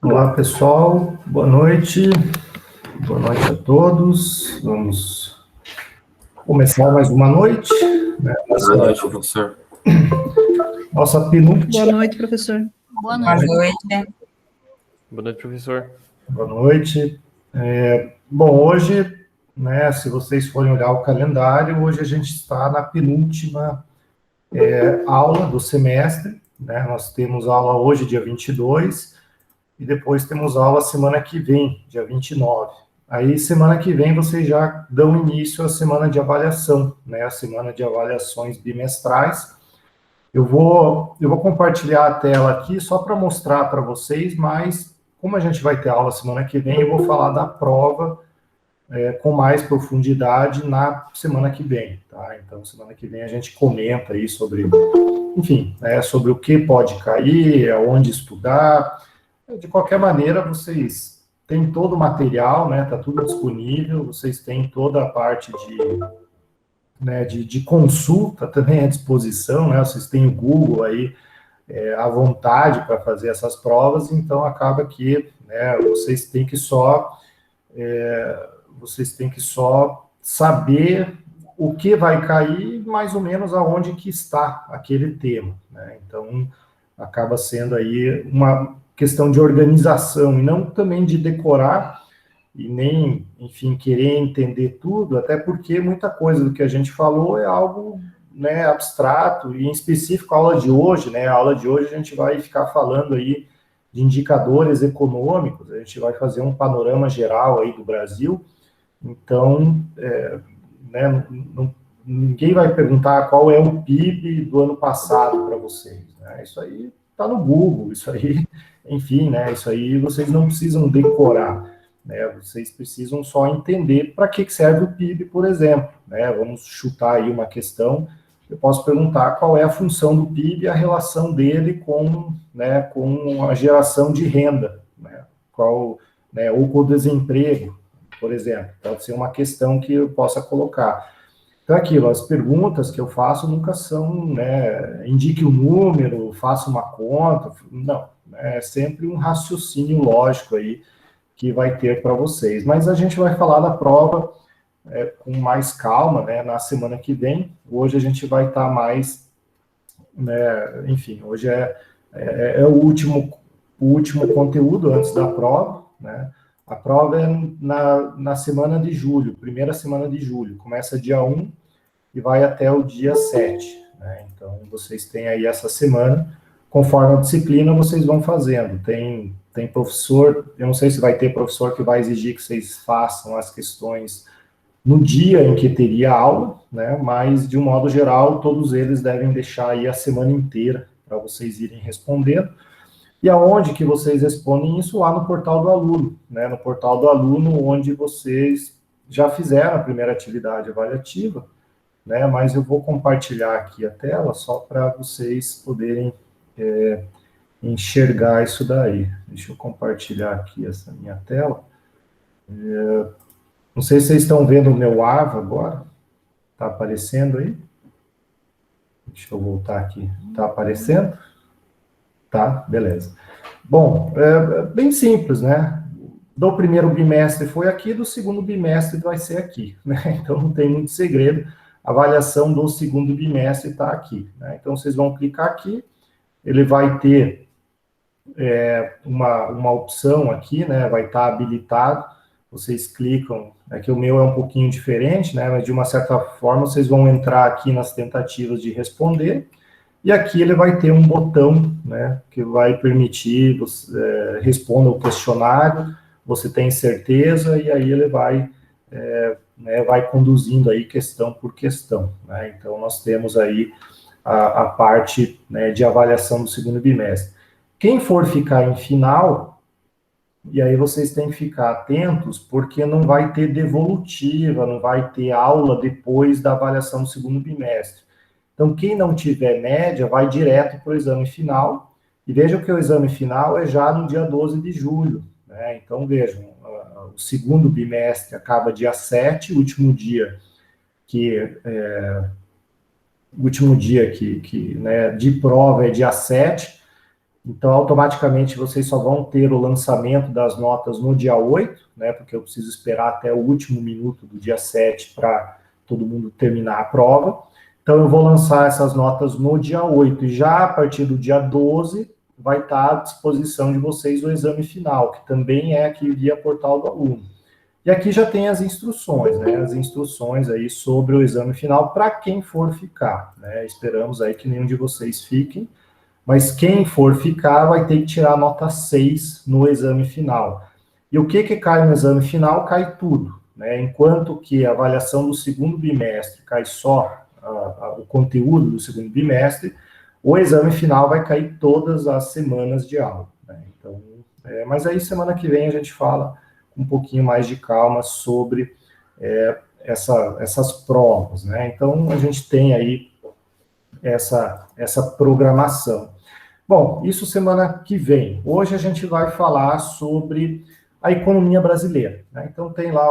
Olá, pessoal. Boa noite. Boa noite a todos. Vamos começar mais uma noite. Né? Boa noite, professor. Nossa penúltima. Boa noite, professor. Boa noite. Boa noite, professor. Boa noite. Bom, hoje, né, se vocês forem olhar o calendário, hoje a gente está na penúltima aula do semestre. Né? Nós temos aula hoje, dia 22, e depois temos aula semana que vem, dia 29. Aí, semana que vem, vocês já dão início à semana de avaliação, né? A semana de avaliações bimestrais. Eu vou compartilhar a tela aqui só para mostrar para vocês, mas como a gente vai ter aula semana que vem, eu vou falar da prova com mais profundidade na semana que vem, tá? Então, semana que vem a gente comenta aí sobre, enfim, sobre o que pode cair, aonde estudar. De qualquer maneira, vocês têm todo o material, né? Tá tudo disponível, vocês têm toda a parte de consulta também à disposição, né? Vocês têm o Google aí à vontade para fazer essas provas, então acaba que vocês têm que só saber o que vai cair, mais ou menos aonde que está aquele tema, né? Então acaba sendo aí uma questão de organização, e não também de decorar, e nem, enfim, querer entender tudo, até porque muita coisa do que a gente falou é algo, né, abstrato, e em específico a aula de hoje, né, a aula de hoje a gente vai ficar falando aí de indicadores econômicos, a gente vai fazer um panorama geral aí do Brasil, então, ninguém vai perguntar qual é o PIB do ano passado para vocês, né, isso aí está no Google, isso aí, enfim, né, isso aí vocês não precisam decorar, né, vocês precisam só entender para que serve o PIB, por exemplo, né, vamos chutar aí uma questão, eu posso perguntar qual é a função do PIB e a relação dele com a geração de renda, né, ou com o desemprego, por exemplo, pode ser uma questão que eu possa colocar. Então, aquilo, as perguntas que eu faço nunca são, né, indique um número, faça uma conta, não, é sempre um raciocínio lógico aí que vai ter para vocês. Mas a gente vai falar da prova com mais calma, né, na semana que vem. Hoje a gente vai estar mais, né, enfim, hoje é o último conteúdo antes da prova, né. A prova é na semana de julho, primeira semana de julho, começa dia 1 e vai até o dia 7, né? Então, vocês têm aí essa semana, conforme a disciplina, vocês vão fazendo. Tem professor, eu não sei se vai ter professor que vai exigir que vocês façam as questões no dia em que teria aula, né? Mas, de um modo geral, todos eles devem deixar aí a semana inteira para vocês irem respondendo. E aonde que vocês respondem isso? Lá no portal do aluno, né? No portal do aluno, onde vocês já fizeram a primeira atividade avaliativa, né? Mas eu vou compartilhar aqui a tela só para vocês poderem enxergar isso daí. Deixa eu compartilhar aqui essa minha tela. Não sei se vocês estão vendo o meu AVA agora. Está aparecendo aí? Deixa eu voltar aqui. Está aparecendo? Tá, beleza. Bom, bem simples, né? Do primeiro bimestre foi aqui, do segundo bimestre vai ser aqui, né? Então não tem muito segredo. A avaliação do segundo bimestre está aqui, né? Então vocês vão clicar aqui, ele vai ter uma opção aqui, né? Vai estar habilitado. Vocês clicam, que o meu é um pouquinho diferente, né? Mas de uma certa forma vocês vão entrar aqui nas tentativas de responder. E aqui ele vai ter um botão, né, que vai permitir você responda o questionário, você tem certeza, e aí ele vai conduzindo aí questão por questão, né? Então, nós temos aí a parte, né, de avaliação do segundo bimestre. Quem for ficar em final, e aí vocês têm que ficar atentos, porque não vai ter devolutiva, não vai ter aula depois da avaliação do segundo bimestre. Então, quem não tiver média, vai direto para o exame final, e vejam que o exame final é já no dia 12 de julho, né? Então, vejam, o segundo bimestre acaba dia 7, o último dia né, de prova é dia 7, Então, automaticamente, vocês só vão ter o lançamento das notas no dia 8, né, porque eu preciso esperar até o último minuto do dia 7 para todo mundo terminar a prova. Então, eu vou lançar essas notas no dia 8, e já a partir do dia 12 vai estar à disposição de vocês o exame final, que também é aqui via portal do aluno. E aqui já tem as instruções, né, as instruções aí sobre o exame final para quem for ficar, né, esperamos aí que nenhum de vocês fiquem, mas quem for ficar vai ter que tirar nota 6 no exame final. E o que cai no exame final? Cai tudo, né? Enquanto que a avaliação do segundo bimestre cai só o conteúdo do segundo bimestre, o exame final vai cair todas as semanas de aula, né? Então, mas aí semana que vem a gente fala com um pouquinho mais de calma sobre essas provas, né? Então, a gente tem aí essa programação. Bom, isso semana que vem. Hoje a gente vai falar sobre a economia brasileira, né? Então tem lá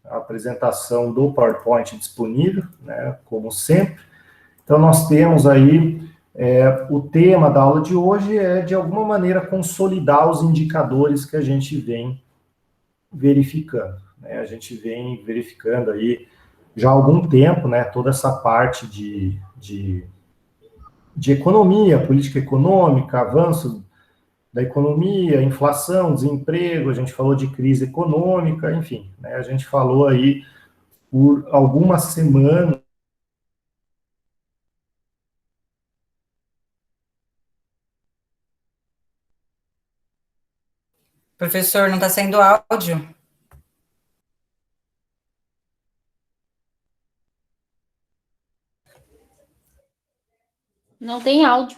a apresentação do PowerPoint disponível, né, como sempre. Então nós temos aí o tema da aula de hoje é, de alguma maneira, consolidar os indicadores que a gente vem verificando, né? A gente vem verificando aí já há algum tempo, né, toda essa parte de economia, política econômica, avanço da economia, inflação, desemprego, a gente falou de crise econômica, enfim, né, a gente falou aí por algumas semanas. Professor, não está saindo áudio. Não tem áudio.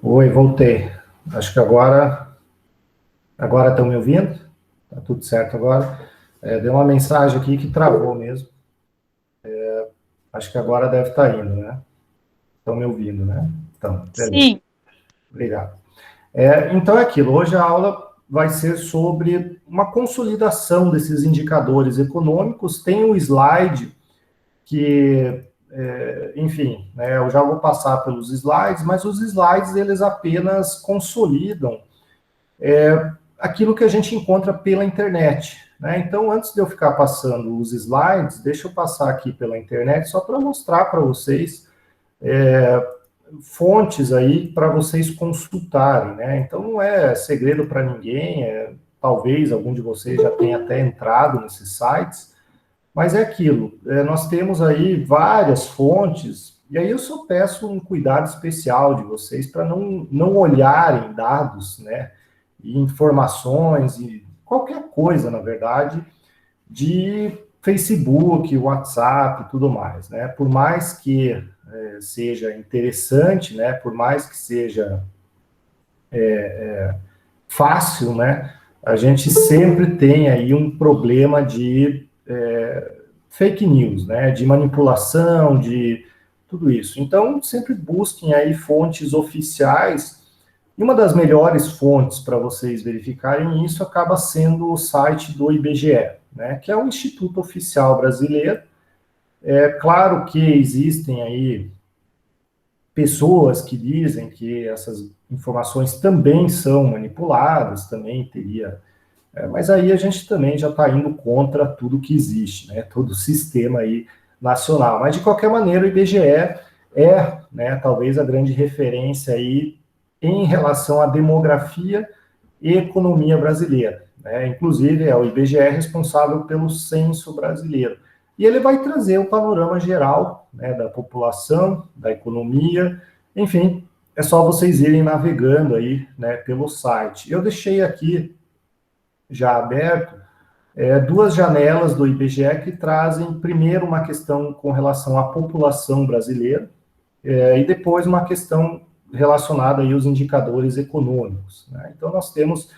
Oi, voltei. Acho que agora estão me ouvindo? Tá tudo certo agora? Deu uma mensagem aqui que travou mesmo. Acho que agora deve estar indo, né? Estão me ouvindo, né? Então, beleza. Sim. Obrigado. Então é aquilo. Hoje a aula vai ser sobre uma consolidação desses indicadores econômicos. Tem um slide que, enfim, né, eu já vou passar pelos slides, mas os slides, eles apenas consolidam aquilo que a gente encontra pela internet, né? Então, antes de eu ficar passando os slides, deixa eu passar aqui pela internet só para mostrar para vocês fontes aí para vocês consultarem, né? Então, não é segredo para ninguém, talvez algum de vocês já tenha até entrado nesses sites, mas é aquilo, nós temos aí várias fontes, e aí eu só peço um cuidado especial de vocês para não olharem dados, né, e informações, e qualquer coisa, na verdade, de Facebook, WhatsApp e tudo mais, né, por mais que seja interessante, né, por mais que seja fácil, né, a gente sempre tem aí um problema de fake news, né, de manipulação, de tudo isso. Então, sempre busquem aí fontes oficiais, e uma das melhores fontes para vocês verificarem isso acaba sendo o site do IBGE, né, que é o Instituto Oficial Brasileiro. É claro que existem aí pessoas que dizem que essas informações também são manipuladas, também teria... mas aí a gente também já está indo contra tudo que existe, né, todo o sistema aí nacional. Mas, de qualquer maneira, o IBGE né, talvez a grande referência aí em relação à demografia e economia brasileira, né? Inclusive, o IBGE responsável pelo censo brasileiro. E ele vai trazer o panorama geral, né, da população, da economia, enfim, é só vocês irem navegando aí, né, pelo site. Eu deixei aqui já aberto duas janelas do IBGE que trazem, primeiro, uma questão com relação à população brasileira, e depois uma questão relacionada aí aos indicadores econômicos, né? Então, nós temos,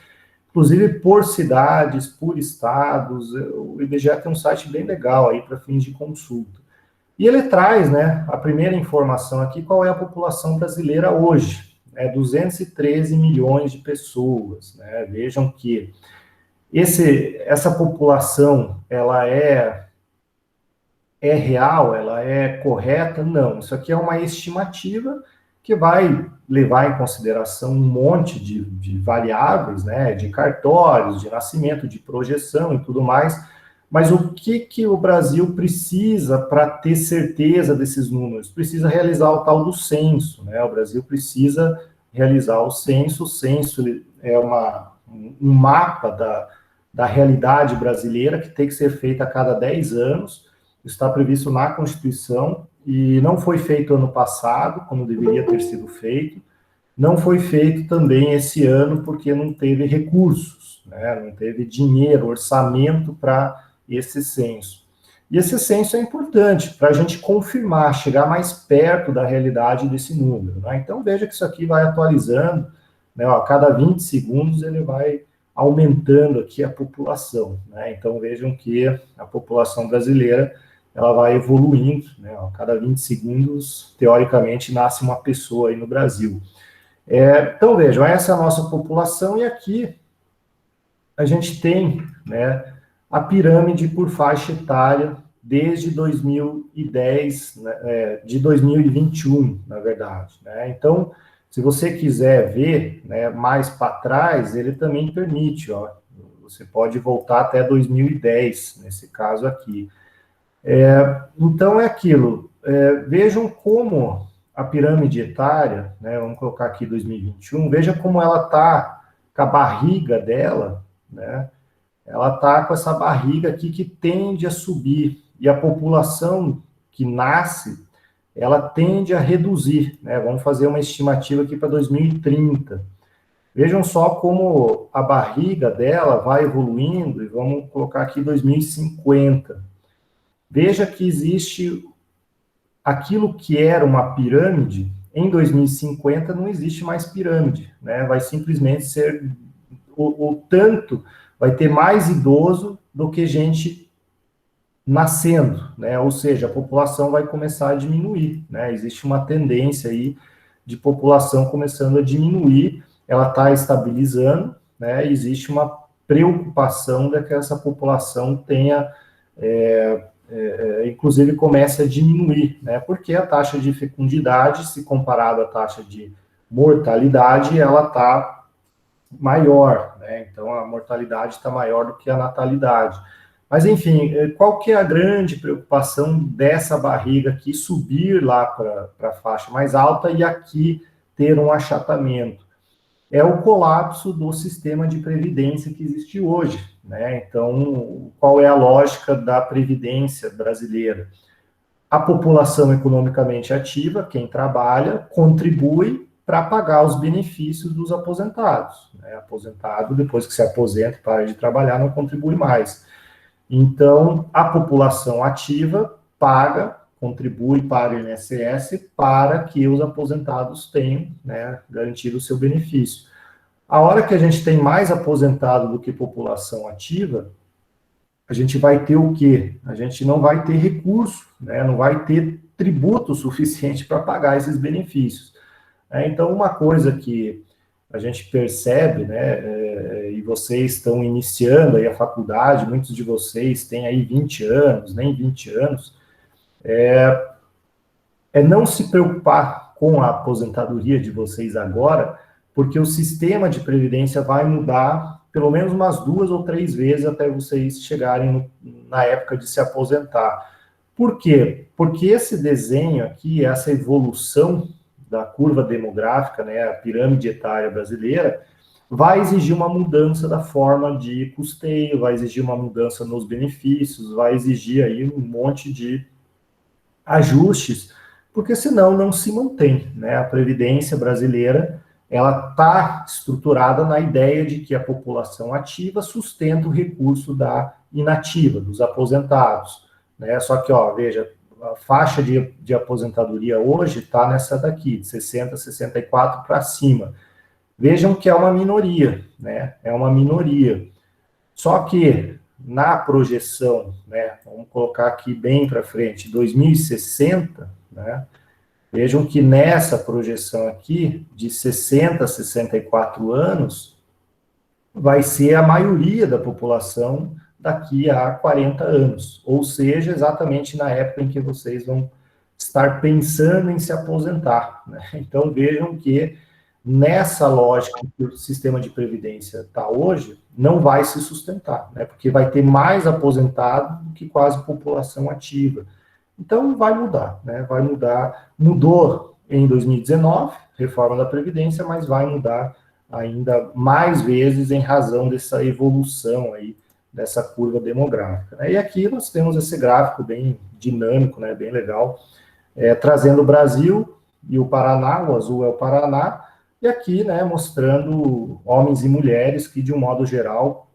inclusive, por cidades, por estados, o IBGE tem um site bem legal aí para fins de consulta. E ele traz, né, a primeira informação aqui, qual é a população brasileira hoje, 213 milhões de pessoas, né? Vejam que essa população, ela é é real, ela é correta? Não, isso aqui é uma estimativa que vai levar em consideração um monte de variáveis, né, de cartórios, de nascimento, de projeção e tudo mais, mas o que o Brasil precisa para ter certeza desses números? Precisa realizar o tal do censo, né, o Brasil precisa realizar o censo é um mapa da realidade brasileira que tem que ser feito a cada 10 anos, está previsto na Constituição, e não foi feito ano passado, como deveria ter sido feito, não foi feito também esse ano, porque não teve recursos, né? Não teve dinheiro, orçamento para esse censo. E esse censo é importante para a gente confirmar, chegar mais perto da realidade desse número, né? Então, veja que isso aqui vai atualizando, né? A cada 20 segundos ele vai aumentando aqui a população, né? Então, vejam que a população brasileira ela vai evoluindo, né? A cada 20 segundos, teoricamente, nasce uma pessoa aí no Brasil. Então, vejam, essa é a nossa população, e aqui a gente tem, né, a pirâmide por faixa etária desde 2010, né, de 2021, na verdade, né? Então, se você quiser ver, né, mais para trás, ele também permite, ó, você pode voltar até 2010, nesse caso aqui. Então, é aquilo, vejam como a pirâmide etária, né, vamos colocar aqui 2021, veja como ela está com a barriga dela, né, ela está com essa barriga aqui que tende a subir, e a população que nasce, ela tende a reduzir, né, vamos fazer uma estimativa aqui para 2030. Vejam só como a barriga dela vai evoluindo, e vamos colocar aqui 2050. Veja que existe aquilo que era uma pirâmide, em 2050 não existe mais pirâmide, né? Vai simplesmente ser o tanto, vai ter mais idoso do que gente nascendo, né? Ou seja, a população vai começar a diminuir, né? Existe uma tendência aí de população começando a diminuir, ela está estabilizando, né? Existe uma preocupação de que essa população tenha inclusive começa a diminuir, né? Porque a taxa de fecundidade, se comparado à taxa de mortalidade, ela está maior, né? Então a mortalidade está maior do que a natalidade. Mas enfim, qual que é a grande preocupação dessa barriga aqui subir lá para a faixa mais alta e aqui ter um achatamento? É o colapso do sistema de previdência que existe hoje, né? Então, qual é a lógica da previdência brasileira? A população economicamente ativa, quem trabalha, contribui para pagar os benefícios dos aposentados, né? Aposentado, depois que se aposenta e para de trabalhar, não contribui mais. Então, a população ativa paga, contribui para o INSS para que os aposentados tenham, né, garantido o seu benefício. A hora que a gente tem mais aposentado do que população ativa, a gente vai ter o quê? A gente não vai ter recurso, né, não vai ter tributo suficiente para pagar esses benefícios. Então, uma coisa que a gente percebe, né, e vocês estão iniciando aí a faculdade, muitos de vocês têm aí 20 anos, nem 20 anos, é não se preocupar com a aposentadoria de vocês agora, porque o sistema de previdência vai mudar pelo menos umas 2 ou 3 vezes até vocês chegarem na época de se aposentar. Por quê? Porque esse desenho aqui, essa evolução da curva demográfica, né, a pirâmide etária brasileira, vai exigir uma mudança da forma de custeio, vai exigir uma mudança nos benefícios, vai exigir aí um monte de ajustes, porque senão não se mantém, né? A previdência brasileira, ela está estruturada na ideia de que a população ativa sustenta o recurso da inativa, dos aposentados, né? Só que, ó, veja, a faixa de aposentadoria hoje está nessa daqui, de 60, 64 para cima. Vejam que é uma minoria, né? É uma minoria. Só que na projeção, né, vamos colocar aqui bem para frente, 2060, né? Vejam que nessa projeção aqui, de 60 a 64 anos, vai ser a maioria da população daqui a 40 anos, ou seja, exatamente na época em que vocês vão estar pensando em se aposentar, né? Então, vejam que nessa lógica que o sistema de previdência está hoje, não vai se sustentar, né? Porque vai ter mais aposentado do que quase população ativa. Então, vai mudar, né? Vai mudar. Mudou em 2019, reforma da Previdência, mas vai mudar ainda mais vezes em razão dessa evolução aí, dessa curva demográfica, né? E aqui nós temos esse gráfico bem dinâmico, né? Bem legal, trazendo o Brasil e o Paraná, o azul é o Paraná, e aqui, né, mostrando homens e mulheres que, de um modo geral,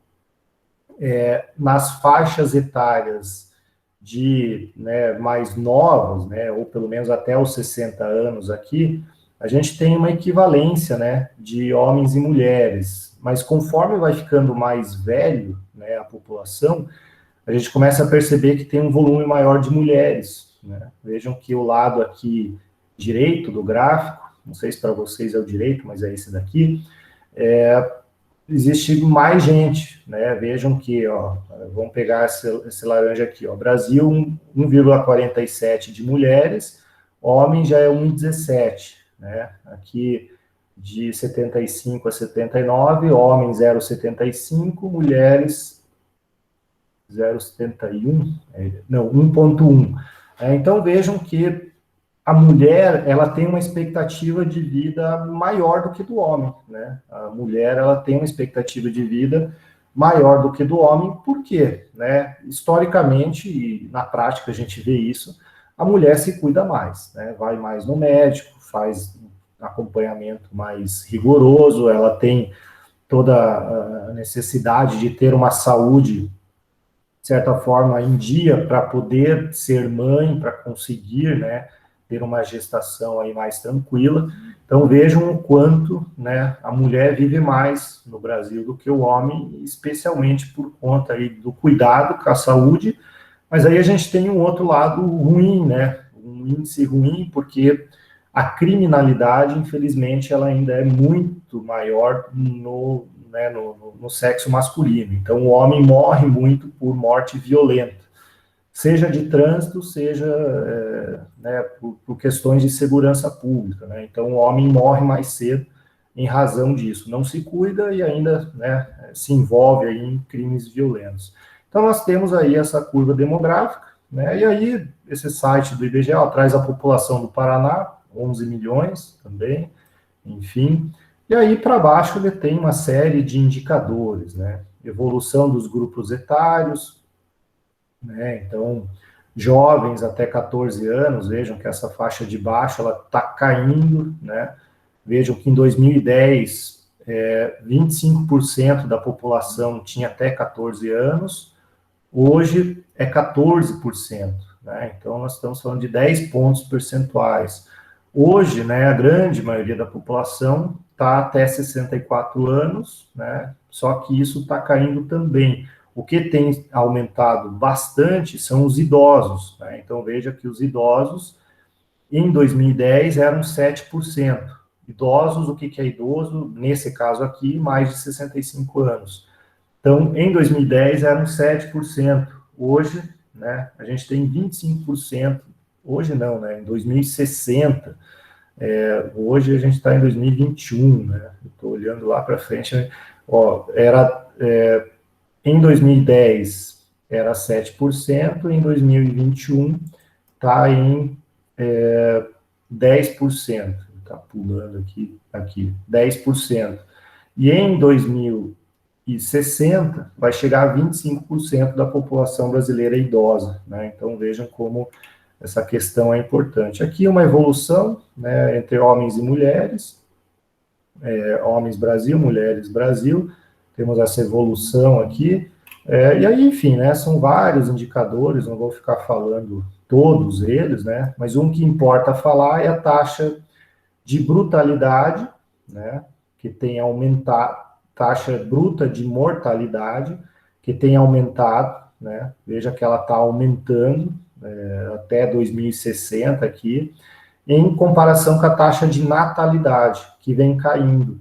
nas faixas etárias de, né, mais novos, né, ou pelo menos até os 60 anos aqui, a gente tem uma equivalência, né, de homens e mulheres, mas conforme vai ficando mais velho, né, a população, a gente começa a perceber que tem um volume maior de mulheres, né? Vejam que o lado aqui direito do gráfico, não sei se para vocês é o direito, mas é esse daqui, existe mais gente, né? Vejam que, ó, vamos pegar esse laranja aqui, ó, Brasil 1,47 de mulheres, homem já é 1,17, né? Aqui de 75 a 79, homem 0,75, mulheres 0,71, não, 1,1. Então vejam que a mulher, ela tem uma expectativa de vida maior do que do homem, né? A mulher, ela tem uma expectativa de vida maior do que do homem, por quê? Né? Historicamente, e na prática a gente vê isso, a mulher se cuida mais, né? Vai mais no médico, faz acompanhamento mais rigoroso, ela tem toda a necessidade de ter uma saúde, de certa forma, em dia, para poder ser mãe, para conseguir, né, ter uma gestação aí mais tranquila. Então, vejam o quanto, né, a mulher vive mais no Brasil do que o homem, especialmente por conta aí do cuidado com a saúde, mas aí a gente tem um outro lado ruim, né, um índice ruim, porque a criminalidade, infelizmente, ela ainda é muito maior no sexo masculino. Então, o homem morre muito por morte violenta, seja de trânsito, seja por questões de segurança pública, né? Então, o homem morre mais cedo em razão disso. Não se cuida e ainda, né, se envolve aí em crimes violentos. Então, nós temos aí essa curva demográfica, né? E aí, esse site do IBGE traz a população do Paraná, 11 milhões também, enfim. E aí, para baixo, ele tem uma série de indicadores, né? Evolução dos grupos etários, né? Então, jovens até 14 anos, vejam que essa faixa de baixo, ela está caindo, né? Vejam que em 2010, 25% da população tinha até 14 anos, hoje é 14%, né? Então, nós estamos falando de 10 pontos percentuais. Hoje, né, a grande maioria da população está até 64 anos, né? Só que isso está caindo também. O que tem aumentado bastante são os idosos, né? Então, veja que os idosos, em 2010, eram 7%. Idosos, o que é idoso? Nesse caso aqui, mais de 65 anos. Então, em 2010, eram 7%. Hoje, né, a gente tem 25%. Hoje não, né? Em 2060. Hoje a gente está em 2021, né? Estou olhando lá para frente, né? Ó, em 2010 era 7%, em 2021 está em 10%. Está pulando aqui, 10%. E em 2060 vai chegar a 25% da população brasileira idosa, né? Então vejam como essa questão é importante. Aqui uma evolução, né, entre homens e mulheres, homens Brasil, mulheres Brasil, temos essa evolução aqui, e aí, enfim, né, são vários indicadores, não vou ficar falando todos eles, né, mas um que importa falar é a taxa de brutalidade, né, que tem aumentado, taxa bruta de mortalidade, que tem aumentado, né, veja que ela está aumentando, até 2060 aqui, em comparação com a taxa de natalidade, que vem caindo.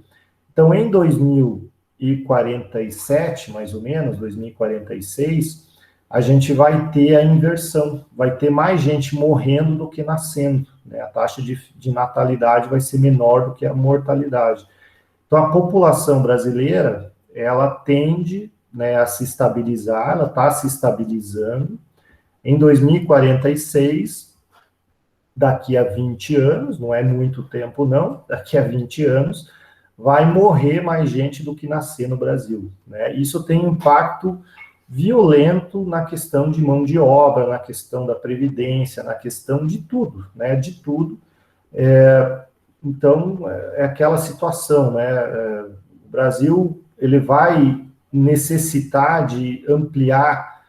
Então, em 2000 2047, mais ou menos, 2046, a gente vai ter a inversão, vai ter mais gente morrendo do que nascendo, né? A taxa de natalidade vai ser menor do que a mortalidade. Então, a população brasileira, ela tende, né, a se estabilizar, ela está se estabilizando. Em 2046, daqui a 20 anos, não é muito tempo não, daqui a 20 anos, vai morrer mais gente do que nascer no Brasil, né? Isso tem impacto violento na questão de mão de obra, na questão da previdência, na questão de tudo, né? De tudo. Então, é aquela situação, né? O Brasil, ele vai necessitar de ampliar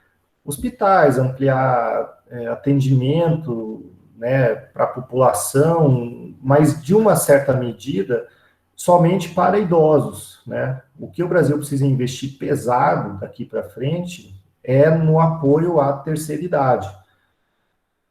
hospitais, ampliar atendimento, né, para a população, mas de uma certa medida, somente para idosos, né? O que o Brasil precisa investir pesado daqui para frente é no apoio à terceira idade,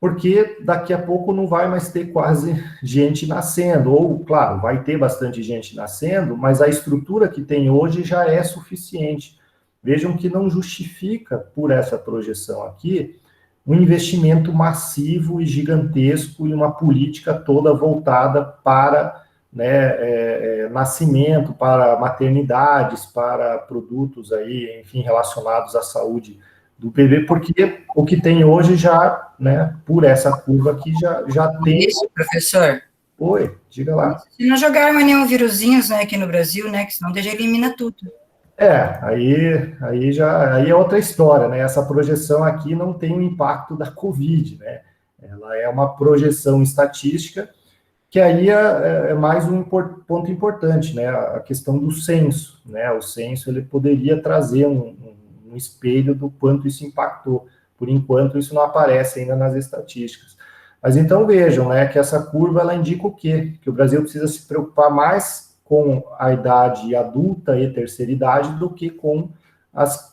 porque daqui a pouco não vai mais ter quase gente nascendo, ou, claro, vai ter bastante gente nascendo, mas a estrutura que tem hoje já é suficiente. Vejam que não justifica, por essa projeção aqui, um investimento massivo e gigantesco e uma política toda voltada para, né, nascimento, para maternidades, para produtos aí, enfim, relacionados à saúde do bebê, porque o que tem hoje já, né, por essa curva aqui, já tem... Isso, professor. Oi, diga lá. Se não jogar mais nenhum vírusinhos, né, aqui no Brasil, né, que senão já elimina tudo. Aí é outra história, né? Essa projeção aqui não tem o impacto da Covid, né? Ela é uma projeção estatística, que aí é mais um ponto importante, né? A questão do censo, né? O censo, ele poderia trazer um espelho do quanto isso impactou. Por enquanto, isso não aparece ainda nas estatísticas. Mas então vejam, né, que essa curva, ela indica o quê? Que o Brasil precisa se preocupar mais com a idade adulta e terceira idade do que com as...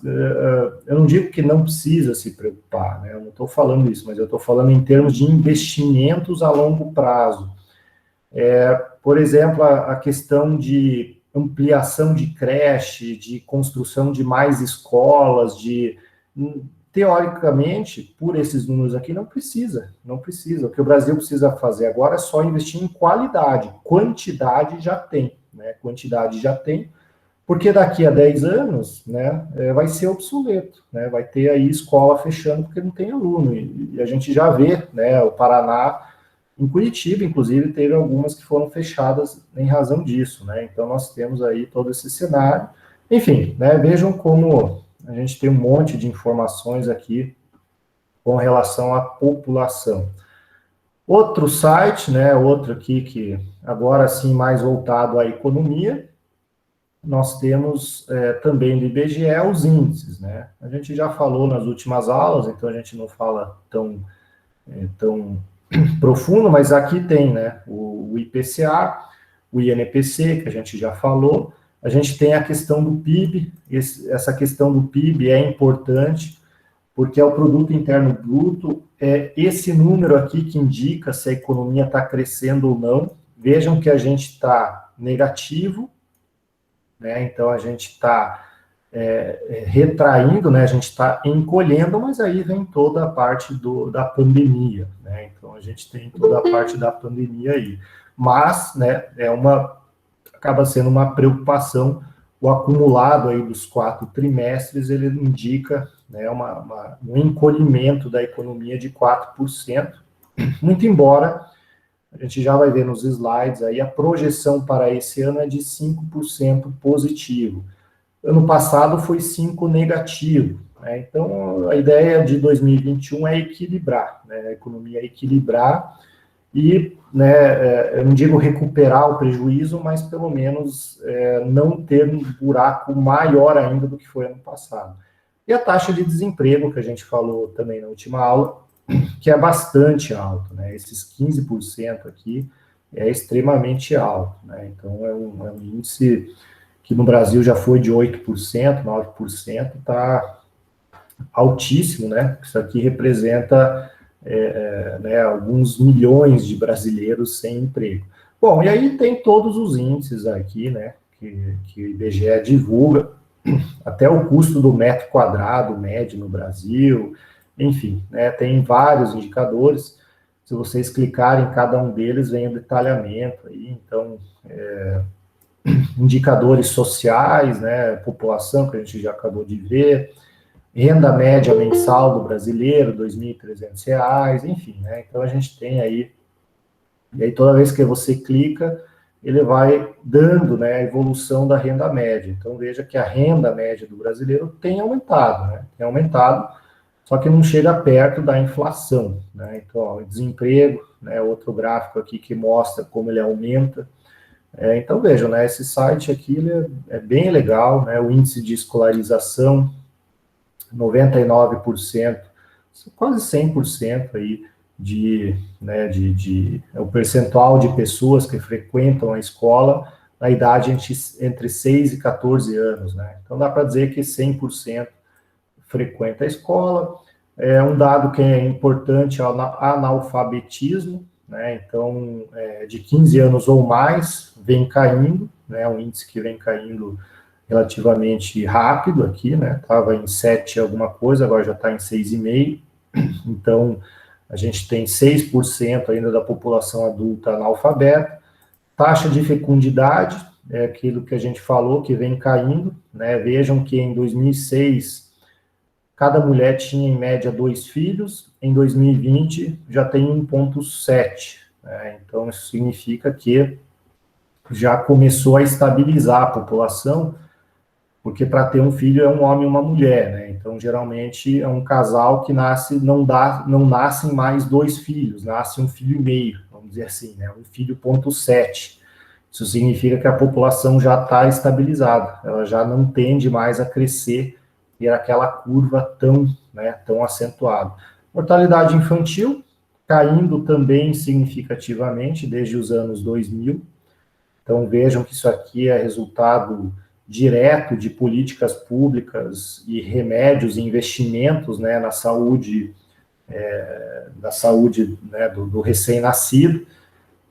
eu não digo que não precisa se preocupar, né? Eu não estou falando isso, mas eu estou falando em termos de investimentos a longo prazo. Por exemplo, a questão de ampliação de creche, de construção de mais escolas, teoricamente, por esses números aqui, não precisa. O que o Brasil precisa fazer agora é só investir em qualidade. Quantidade já tem, né? Porque daqui a 10 anos, né, vai ser obsoleto, né? Vai ter aí escola fechando porque não tem aluno. E a gente já vê, né, o Paraná, em Curitiba, inclusive, teve algumas que foram fechadas em razão disso, né? Então, nós temos aí todo esse cenário. Enfim, né, vejam como a gente tem um monte de informações aqui com relação à população. Outro site, né, outro aqui que agora sim mais voltado à economia, nós temos também do IBGE os índices, né? A gente já falou nas últimas aulas, então a gente não fala tão profundo, mas aqui tem, né, o IPCA, o INPC, que a gente já falou. A gente tem a questão do PIB, essa questão do PIB é importante, porque é o Produto Interno Bruto, é esse número aqui que indica se a economia está crescendo ou não. Vejam que a gente está negativo, né? Então a gente está retraindo, né? A gente está encolhendo, mas aí vem toda a parte da pandemia, né? Então a gente tem toda a parte da pandemia aí. Mas, né, acaba sendo uma preocupação, o acumulado aí dos 4 trimestres, ele indica, né, um encolhimento da economia de 4%, muito embora, a gente já vai ver nos slides aí, a projeção para esse ano é de 5% positivo. Ano passado foi 5% negativo, né? Então a ideia de 2021 é equilibrar, né, a economia equilibrar, e, né, eu não digo recuperar o prejuízo, mas pelo menos não ter um buraco maior ainda do que foi ano passado. E a taxa de desemprego, que a gente falou também na última aula, que é bastante alto, né? Esses 15% aqui é extremamente alto, né? Então é um índice que no Brasil já foi de 8%, 9%, está altíssimo, né? Isso aqui representa... né, alguns milhões de brasileiros sem emprego. Bom, e aí tem todos os índices aqui, né, que o IBGE divulga, até o custo do metro quadrado médio no Brasil, enfim, né, tem vários indicadores. Se vocês clicarem em cada um deles, vem o detalhamento aí, então, indicadores sociais, né, população, que a gente já acabou de ver, renda média mensal do brasileiro, R$ 2.300, enfim, né, então a gente tem aí, e aí toda vez que você clica, ele vai dando, né, a evolução da renda média. Então, veja que a renda média do brasileiro tem aumentado, né, tem aumentado, só que não chega perto da inflação, né, então, ó, o desemprego, né, outro gráfico aqui que mostra como ele aumenta. Então, vejam, né, esse site aqui ele é bem legal, né, o índice de escolarização, 99%, quase 100% aí, o percentual de pessoas que frequentam a escola na idade entre 6 e 14 anos, né? Então, dá para dizer que 100% frequenta a escola. É um dado que é importante, é o analfabetismo, né? Então, de 15 anos ou mais, vem caindo, né? Um índice que vem caindo relativamente rápido aqui, né? Estava em 7 alguma coisa, agora já está em 6,5. Então, a gente tem 6% ainda da população adulta analfabeta. Taxa de fecundidade, é aquilo que a gente falou, que vem caindo, né? Vejam que em 2006, cada mulher tinha em média 2 filhos, em 2020 já tem 1,7. Né? Então, isso significa que já começou a estabilizar a população, porque para ter um filho é um homem e uma mulher, né? Então, geralmente, é um casal que não nascem mais 2 filhos, nasce 1,5 filho, vamos dizer assim, né? 1,7 filho. Isso significa que a população já está estabilizada, ela já não tende mais a crescer e aquela curva tão acentuada. Mortalidade infantil, caindo também significativamente desde os anos 2000. Então, vejam que isso aqui é resultado direto de políticas públicas e remédios e investimentos, né, na saúde, né, do recém-nascido.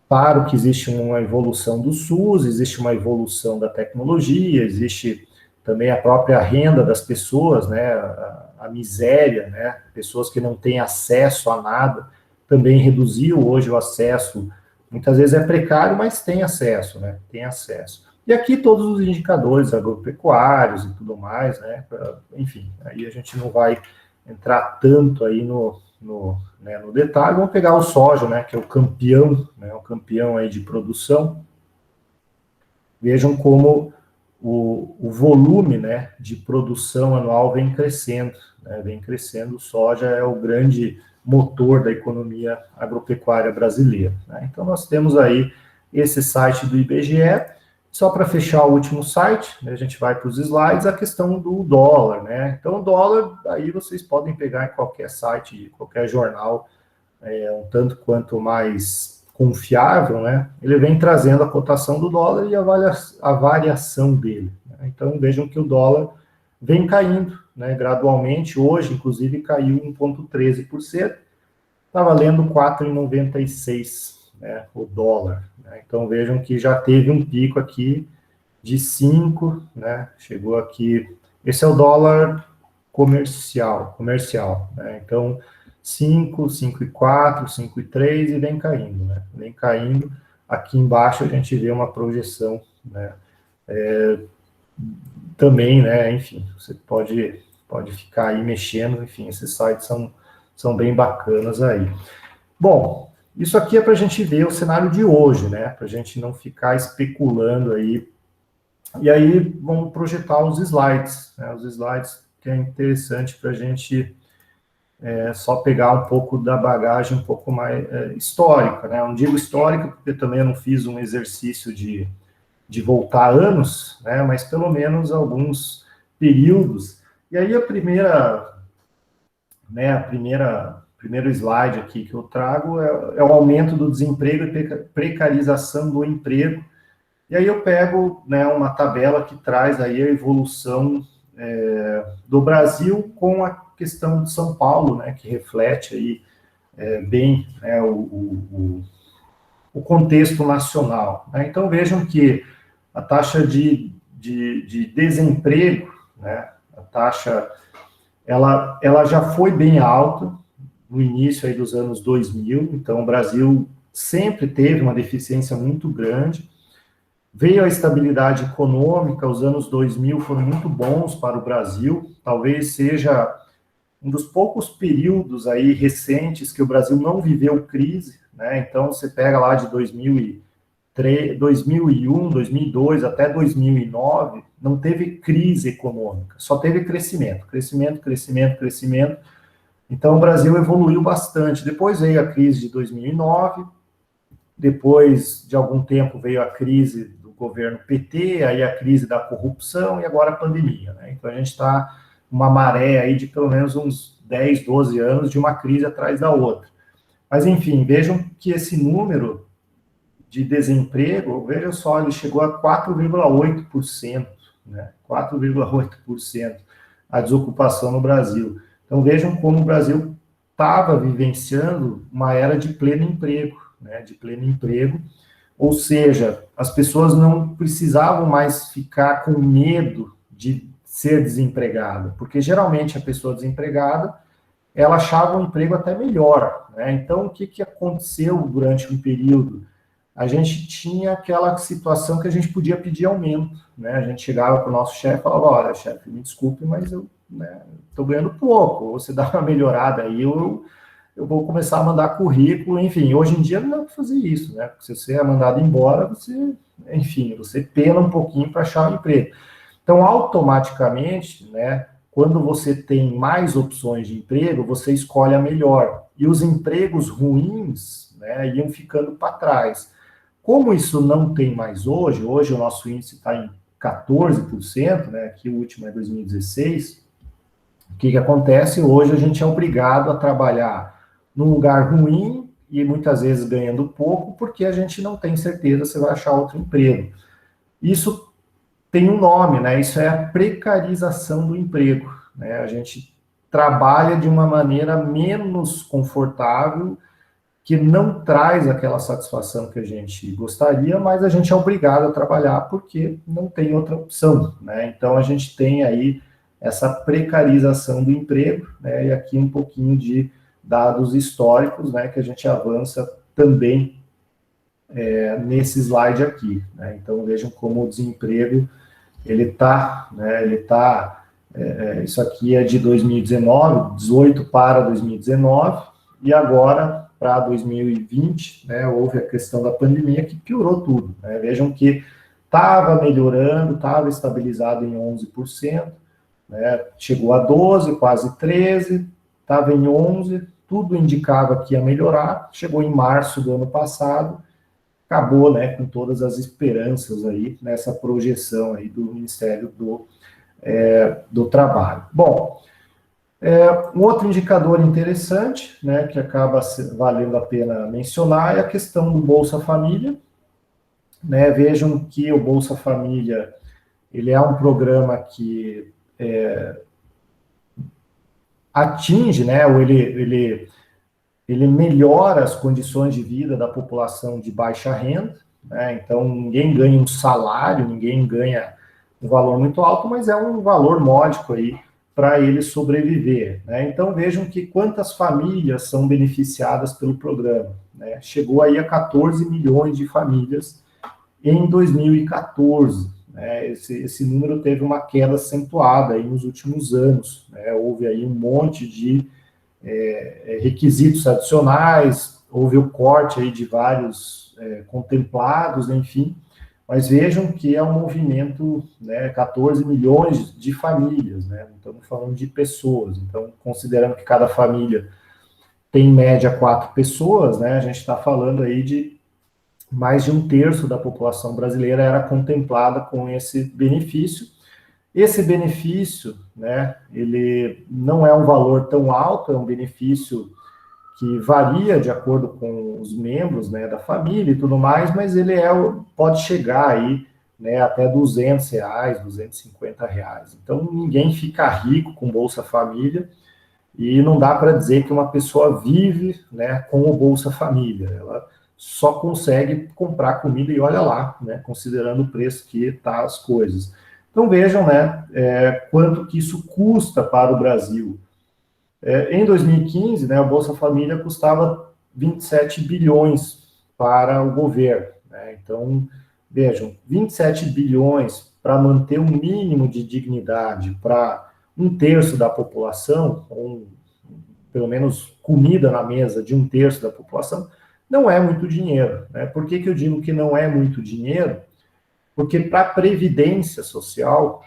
Claro que existe uma evolução do SUS, existe uma evolução da tecnologia, existe também a própria renda das pessoas, né, a miséria, né, pessoas que não têm acesso a nada, também reduziu hoje o acesso, muitas vezes é precário, mas tem acesso, né, tem acesso. E aqui todos os indicadores agropecuários e tudo mais, né, enfim, aí a gente não vai entrar tanto aí no detalhe. Vamos pegar o soja, né, que é o campeão aí de produção. Vejam como o volume, né, de produção anual vem crescendo, né, o soja é o grande motor da economia agropecuária brasileira, né? Então, nós temos aí esse site do IBGE. Só para fechar o último site, né, a gente vai para os slides, a questão do dólar, né? Então, o dólar, aí vocês podem pegar em qualquer site, qualquer jornal, um tanto quanto mais confiável, né? Ele vem trazendo a cotação do dólar e a variação dele. Né? Então, vejam que o dólar vem caindo, né, gradualmente. Hoje, inclusive, caiu 1,13%. Está valendo R$ 4,96, né, o dólar. Né? Então, vejam que já teve um pico aqui de 5, né? Chegou aqui. Esse é o dólar comercial, né? Então, 5, 5,4, 5,3 e vem caindo, né? Vem caindo. Aqui embaixo a gente vê uma projeção, né? Também, né? Enfim, você pode ficar aí mexendo. Enfim, esses sites são bem bacanas aí. Bom, isso aqui é para a gente ver o cenário de hoje, né? Para a gente não ficar especulando aí. E aí vamos projetar os slides, né? Os slides que é interessante para a gente só pegar um pouco da bagagem um pouco mais histórica, né? Eu não digo histórica porque também eu não fiz um exercício de voltar anos, né? Mas pelo menos alguns períodos. E aí primeiro slide aqui que eu trago é o aumento do desemprego e precarização do emprego. E aí eu pego, né, uma tabela que traz aí a evolução do Brasil com a questão de São Paulo, né, que reflete aí bem, né, o contexto nacional. Né? Então vejam que a taxa de desemprego, né, a taxa, ela já foi bem alta no início aí dos anos 2000, então o Brasil sempre teve uma deficiência muito grande. Veio a estabilidade econômica, os anos 2000 foram muito bons para o Brasil, talvez seja um dos poucos períodos aí recentes que o Brasil não viveu crise, né? Então você pega lá de 2003, 2001, 2002 até 2009, não teve crise econômica, só teve crescimento, crescimento, crescimento, crescimento. Então o Brasil evoluiu bastante. Depois veio a crise de 2009, depois de algum tempo veio a crise do governo PT, aí a crise da corrupção e agora a pandemia, né? Então a gente está uma maré aí de pelo menos uns 10, 12 anos de uma crise atrás da outra. Mas enfim, vejam que esse número de desemprego, veja só, ele chegou a 4,8%, né? 4,8% a desocupação no Brasil. Então vejam como o Brasil estava vivenciando uma era de pleno emprego, né? De pleno emprego, ou seja, as pessoas não precisavam mais ficar com medo de ser desempregada, porque geralmente a pessoa desempregada, ela achava um emprego até melhor, né? Então o que aconteceu durante um período? A gente tinha aquela situação que a gente podia pedir aumento, né? A gente chegava para o nosso chefe e falava, olha, chefe, me desculpe, mas eu estou ganhando pouco, ou você dá uma melhorada aí, eu vou começar a mandar currículo, enfim, hoje em dia não dá para fazer isso, né? Porque se você é mandado embora, você pena um pouquinho para achar um emprego. Então, automaticamente, né, quando você tem mais opções de emprego, você escolhe a melhor. E os empregos ruins, né, iam ficando para trás. Como isso não tem mais hoje o nosso índice está em 14%, né, aqui o último é 2016, o que acontece? Hoje a gente é obrigado a trabalhar num lugar ruim e muitas vezes ganhando pouco, porque a gente não tem certeza se vai achar outro emprego. Isso tem um nome, né? Isso é a precarização do emprego, né? A gente trabalha de uma maneira menos confortável, que não traz aquela satisfação que a gente gostaria, mas a gente é obrigado a trabalhar porque não tem outra opção, né? Então a gente tem aí essa precarização do emprego, né? E aqui um pouquinho de dados históricos, né? Que a gente avança também nesse slide aqui, né? Então vejam como o desemprego ele está, né? Isso aqui é de 2019, 18 para 2019 e agora para 2020, né? Houve a questão da pandemia que piorou tudo, né? Vejam que estava melhorando, estava estabilizado em 11%, né? Chegou a 12, quase 13, estava em 11, tudo indicava que ia melhorar, chegou em março do ano passado, acabou, né, com todas as esperanças aí, nessa projeção aí do Ministério do Trabalho. Bom, um outro indicador interessante, né, que acaba valendo a pena mencionar, é a questão do Bolsa Família, né? Vejam que o Bolsa Família, ele é um programa que atinge, né, ou ele melhora as condições de vida da população de baixa renda, né? Então ninguém ganha um salário, ninguém ganha um valor muito alto, mas é um valor módico aí para ele sobreviver, né? Então vejam que quantas famílias são beneficiadas pelo programa, né? Chegou aí a 14 milhões de famílias em 2014, né? Esse número teve uma queda acentuada aí nos últimos anos, né? Houve aí um monte de requisitos adicionais, houve o corte aí de vários contemplados, enfim, mas vejam que é um movimento, né, 14 milhões de famílias, né, não estamos falando de pessoas, então, considerando que cada família tem em média 4 pessoas, né, a gente está falando aí de mais de 1/3 da população brasileira era contemplada com esse benefício. Esse benefício, né, ele não é um valor tão alto, é um benefício que varia de acordo com os membros, né, da família e tudo mais, mas ele pode chegar aí, né, até R$200, R$250. Então, ninguém fica rico com Bolsa Família e não dá para dizer que uma pessoa vive, né, com o Bolsa Família. Ela só consegue comprar comida e olha lá, né, considerando o preço que tá as coisas. Então vejam, né, quanto que isso custa para o Brasil. Em 2015, né, o Bolsa Família custava 27 bilhões para o governo, né? Então, vejam, 27 bilhões para manter um mínimo de dignidade para um terço da população, ou pelo menos comida na mesa de um terço da população, não é muito dinheiro, né? Por que eu digo que não é muito dinheiro? Porque para a previdência social,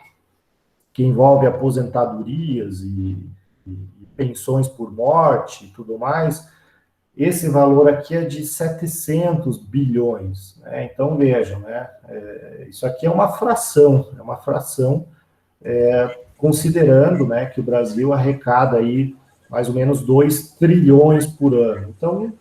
que envolve aposentadorias e pensões por morte e tudo mais, esse valor aqui é de 700 bilhões. Né? Então, vejam, né? Isso aqui é uma fração, considerando, né, que o Brasil arrecada aí mais ou menos 2 trilhões por ano. Então,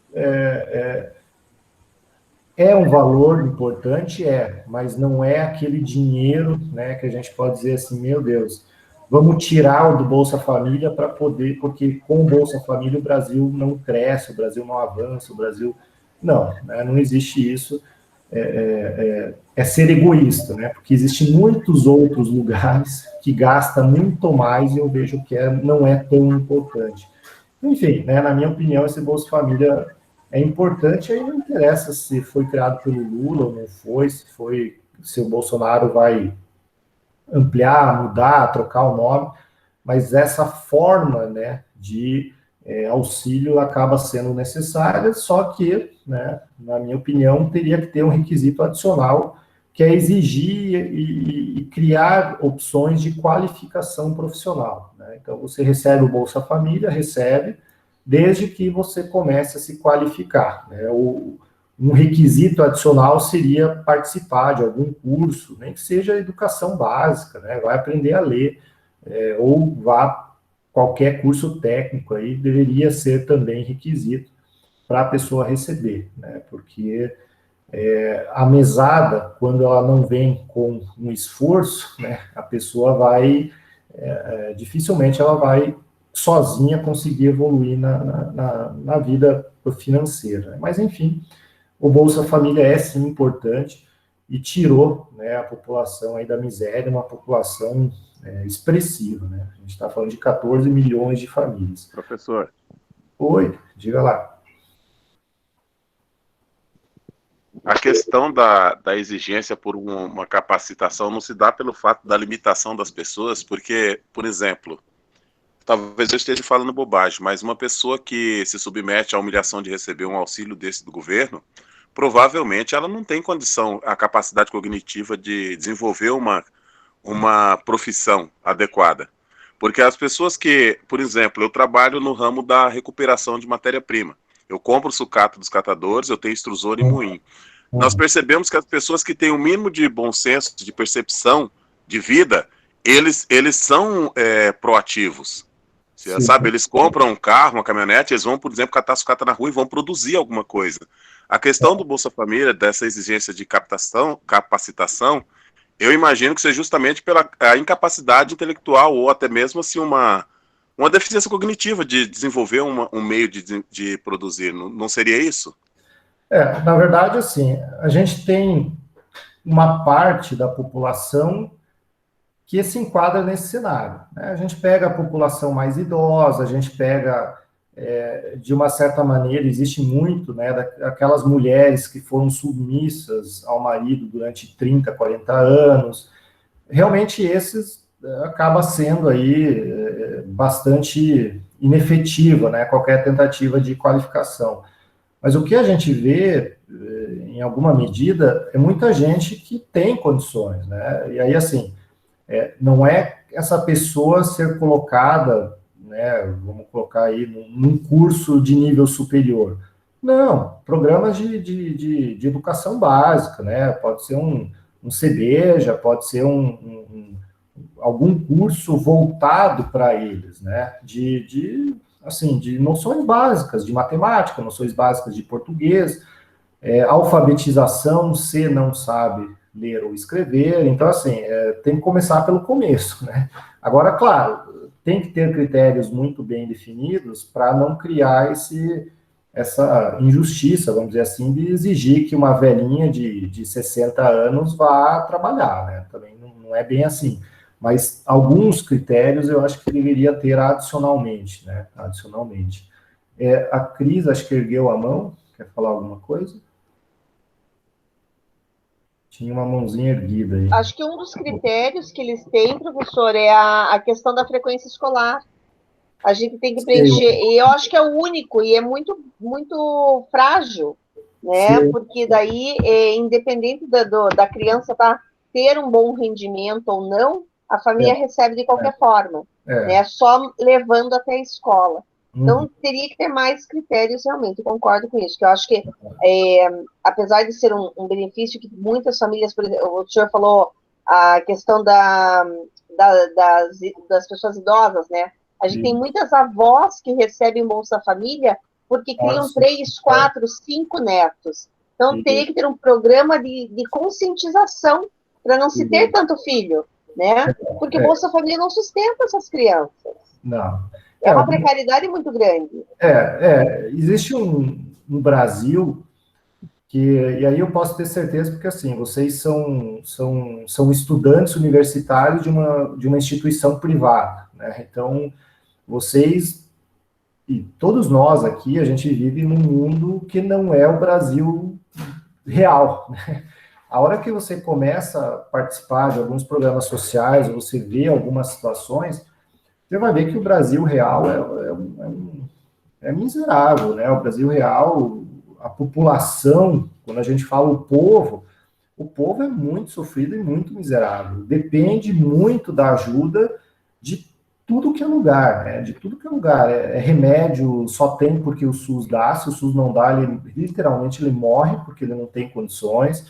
um valor importante, mas não é aquele dinheiro, né, que a gente pode dizer assim, meu Deus, vamos tirar o do Bolsa Família para poder, porque com o Bolsa Família o Brasil não cresce, o Brasil não avança, o Brasil... Não, né, não existe isso. É ser egoísta, né, porque existem muitos outros lugares que gastam muito mais e eu vejo que não é tão importante. Enfim, né, na minha opinião, esse Bolsa Família é importante, aí não interessa se foi criado pelo Lula ou não foi, se o Bolsonaro vai ampliar, mudar, trocar o nome, mas essa forma, né, de auxílio acaba sendo necessária, só que, né, na minha opinião, teria que ter um requisito adicional, que é exigir e criar opções de qualificação profissional. Né? Então, você recebe o Bolsa Família, desde que você comece a se qualificar. Né? Um requisito adicional seria participar de algum curso, nem que seja educação básica, né? Vai aprender a ler, ou vá qualquer curso técnico aí, deveria ser também requisito para a pessoa receber, né? Porque a mesada, quando ela não vem com um esforço, né, a pessoa dificilmente ela vai sozinha conseguir evoluir na vida financeira. Mas, enfim, o Bolsa Família é, sim, importante e tirou, né, a população aí da miséria, uma população expressiva. Né? A gente está falando de 14 milhões de famílias. Professor. Oi, diga lá. A questão da exigência por uma capacitação não se dá pelo fato da limitação das pessoas, porque, por exemplo, talvez eu esteja falando bobagem, mas uma pessoa que se submete à humilhação de receber um auxílio desse do governo, provavelmente ela não tem condição, a capacidade cognitiva de desenvolver uma profissão adequada. Porque as pessoas que, por exemplo, eu trabalho no ramo da recuperação de matéria-prima. Eu compro sucata dos catadores, eu tenho extrusor e moinho. Nós percebemos que as pessoas que têm o mínimo de bom senso, de percepção de vida, eles são proativos. Sabe, eles compram um carro, uma caminhonete, eles vão, por exemplo, catar sucata na rua e vão produzir alguma coisa. A questão do Bolsa Família, dessa exigência de capacitação, eu imagino que seja justamente pela incapacidade intelectual ou até mesmo assim uma deficiência cognitiva de desenvolver um meio de produzir. Não seria isso? Na verdade, assim, a gente tem uma parte da população que se enquadra nesse cenário. Né? A gente pega a população mais idosa, a gente pega, de uma certa maneira, existe muito, né, daquelas mulheres que foram submissas ao marido durante 30, 40 anos. Realmente, esses acaba sendo aí bastante inefetiva, né, qualquer tentativa de qualificação. Mas o que a gente vê, em alguma medida, é muita gente que tem condições, né? E aí, assim, não é essa pessoa ser colocada, né, vamos colocar aí, num curso de nível superior. Não, programas de educação básica, né? Pode ser um CBEJA, pode ser algum curso voltado para eles, né? De noções básicas de matemática, noções básicas de português, alfabetização, se não sabe ler ou escrever, então, assim, tem que começar pelo começo, né? Agora, claro, tem que ter critérios muito bem definidos para não criar essa injustiça, vamos dizer assim, de exigir que uma velhinha de 60 anos vá trabalhar, né? Também não é bem assim. Mas alguns critérios eu acho que deveria ter adicionalmente, né? Adicionalmente. A Cris, acho que ergueu a mão. Quer falar alguma coisa? Tinha uma mãozinha erguida aí. Acho que um dos critérios que eles têm, professor, é a questão da frequência escolar. A gente tem que preencher, e eu acho que é o único, e é muito, muito frágil, né? Sim. Porque daí, independente da criança ter um bom rendimento ou não, a família recebe de qualquer forma, né? Só levando até a escola. Então, teria que ter mais critérios, realmente, eu concordo com isso, que eu acho que, apesar de ser um benefício que muitas famílias, por exemplo, o senhor falou a questão das pessoas idosas, né? A gente tem muitas avós que recebem Bolsa Família porque criam 3, 4, 5 netos. Então, teria que ter um programa de conscientização para não se ter tanto filho, né? Porque Bolsa Família não sustenta essas crianças. Não. É uma precariedade muito grande. Existe um Brasil que, e aí eu posso ter certeza, porque assim, vocês são estudantes universitários de uma instituição privada, né? Então, vocês e todos nós aqui, a gente vive num mundo que não é o Brasil real, né? A hora que você começa a participar de alguns programas sociais, você vê algumas situações, você vai ver que o Brasil real é miserável, né? O Brasil real, a população, quando a gente fala o povo é muito sofrido e muito miserável. Depende muito da ajuda de tudo que é lugar, né? De tudo que é lugar. Remédio só tem porque o SUS dá, se o SUS não dá, literalmente ele morre porque ele não tem condições.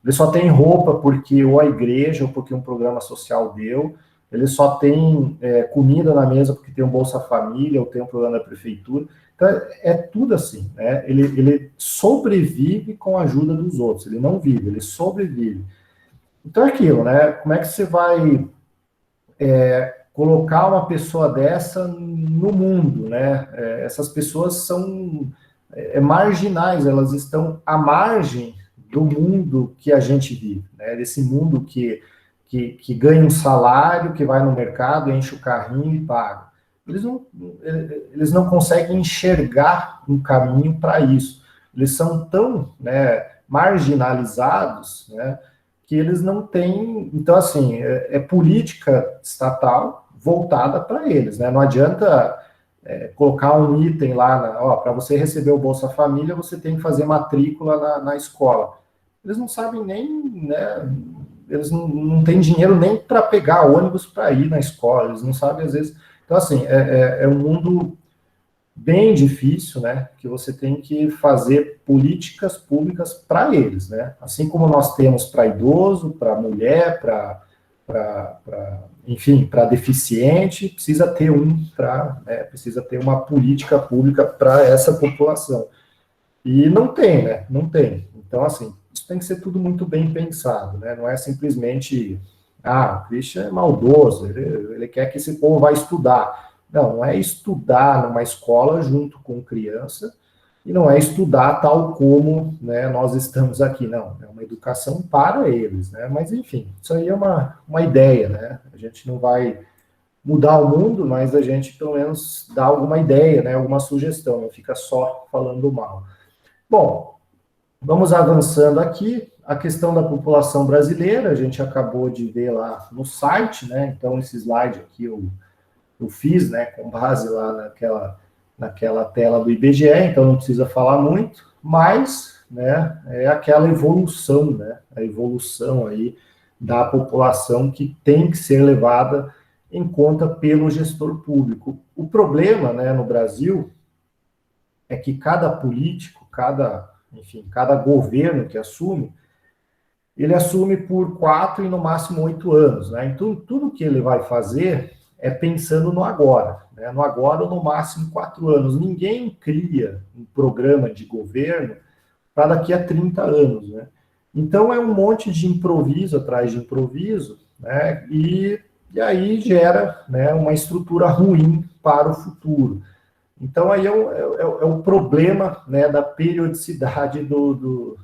Ele só tem roupa porque ou a igreja ou porque um programa social deu. Ele só tem comida na mesa porque tem um Bolsa Família ou tem um programa da prefeitura. Então, é tudo assim, né? Ele sobrevive com a ajuda dos outros. Ele não vive, ele sobrevive. Então, é aquilo, né? Como é que você vai colocar uma pessoa dessa no mundo, né? Essas pessoas são marginais, elas estão à margem do mundo que a gente vive, né? Desse mundo que ganha um salário, que vai no mercado, enche o carrinho e paga. Eles não conseguem enxergar um caminho para isso. Eles são tão, né, marginalizados, né, que eles não têm... Então, assim, é política estatal voltada para eles, né? Não adianta colocar um item lá, para você receber o Bolsa Família, você tem que fazer matrícula na escola. Eles não sabem nem, né, eles não têm dinheiro nem para pegar ônibus para ir na escola, eles não sabem, às vezes... Então, assim, é um mundo bem difícil, né, que você tem que fazer políticas públicas para eles, né, assim como nós temos para idoso, para mulher, enfim, para deficiente, precisa ter precisa ter uma política pública para essa população. E não tem, né, não tem. Então, assim, isso tem que ser tudo muito bem pensado, né, não é simplesmente... o Christian é maldoso, ele quer que esse povo vá estudar. Não é estudar numa escola junto com criança, e não é estudar tal como, né, nós estamos aqui, não. É uma educação para eles, né? Mas, enfim, isso aí é uma ideia, né? A gente não vai mudar o mundo, mas a gente, pelo menos, dá alguma ideia, né? Alguma sugestão, não fica só falando mal. Bom, vamos avançando aqui. A questão da população brasileira, a gente acabou de ver lá no site, né? Então, esse slide aqui eu fiz, né, com base lá naquela tela do IBGE, então não precisa falar muito, mas, né, é aquela evolução, né? A evolução aí da população que tem que ser levada em conta pelo gestor público. O problema, né, no Brasil é que cada político, cada governo que assume, ele assume por 4 e no máximo 8 anos, né? Então, tudo que ele vai fazer é pensando no agora, né? No agora ou no máximo 4 anos. Ninguém cria um programa de governo para daqui a 30 anos, né? Então, é um monte de improviso atrás de improviso, né? E aí gera, né, uma estrutura ruim para o futuro. Então, aí é o problema, né, da periodicidade do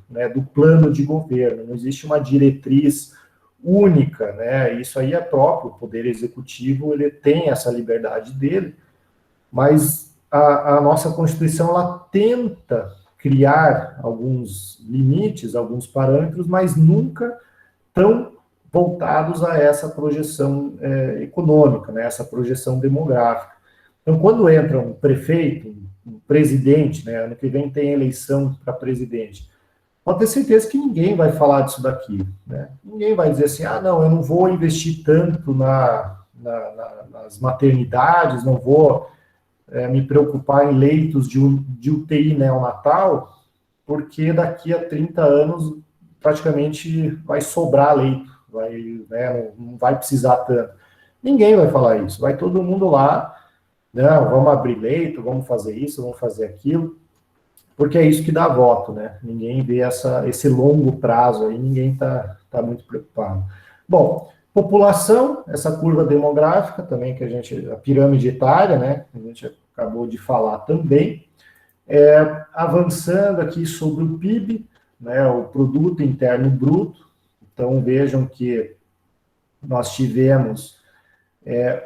plano de governo. Não existe uma diretriz única, né? Isso aí é próprio, o Poder Executivo, ele tem essa liberdade dele, mas a nossa Constituição, ela tenta criar alguns limites, alguns parâmetros, mas nunca tão voltados a essa projeção econômica, né, essa projeção demográfica. Então, quando entra um prefeito, um presidente, né, ano que vem tem eleição para presidente, pode ter certeza que ninguém vai falar disso daqui, né? Ninguém vai dizer assim, não, eu não vou investir tanto nas maternidades, não vou me preocupar em leitos de UTI neonatal, porque daqui a 30 anos praticamente vai sobrar leito, não vai precisar tanto. Ninguém vai falar isso, vai todo mundo lá, não, vamos abrir leito, vamos fazer isso, vamos fazer aquilo, porque é isso que dá voto, né? Ninguém vê esse longo prazo aí, ninguém tá muito preocupado. Bom, população, essa curva demográfica também, a pirâmide etária, né? A gente acabou de falar também. Avançando aqui sobre o PIB, né? O Produto Interno Bruto. Então, vejam que nós tivemos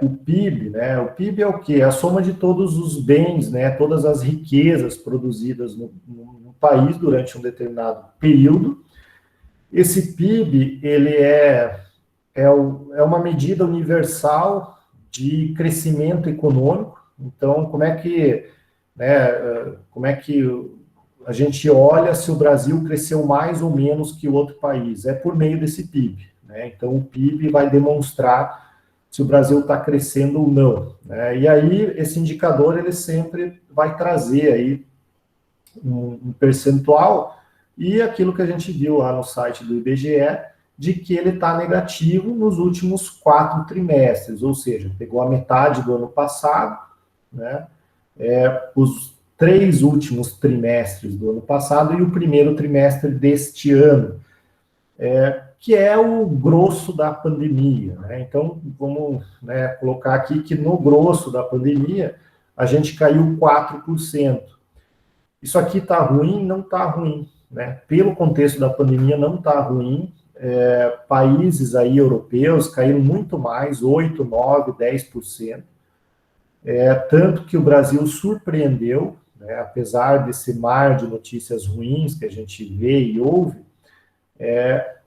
o PIB, né? O PIB é o quê? A soma de todos os bens, né? Todas as riquezas produzidas no país durante um determinado período. Esse PIB, ele é uma medida universal de crescimento econômico. Então, como é que a gente olha se o Brasil cresceu mais ou menos que o outro país? É por meio desse PIB, né? Então, o PIB vai demonstrar se o Brasil está crescendo ou não, né? E aí, esse indicador, ele sempre vai trazer aí um percentual, e aquilo que a gente viu lá no site do IBGE, de que ele está negativo nos últimos 4 trimestres, ou seja, pegou a metade do ano passado, né? Os 3 últimos trimestres do ano passado e o primeiro trimestre deste ano, que é o grosso da pandemia, né? Então, vamos, né, colocar aqui que no grosso da pandemia, a gente caiu 4%. Isso aqui está ruim? Não está ruim, né? Pelo contexto da pandemia, não está ruim. Países aí europeus caíram muito mais, 8%, 9%, 10%. Tanto que o Brasil surpreendeu, né, apesar desse mar de notícias ruins que a gente vê e ouve,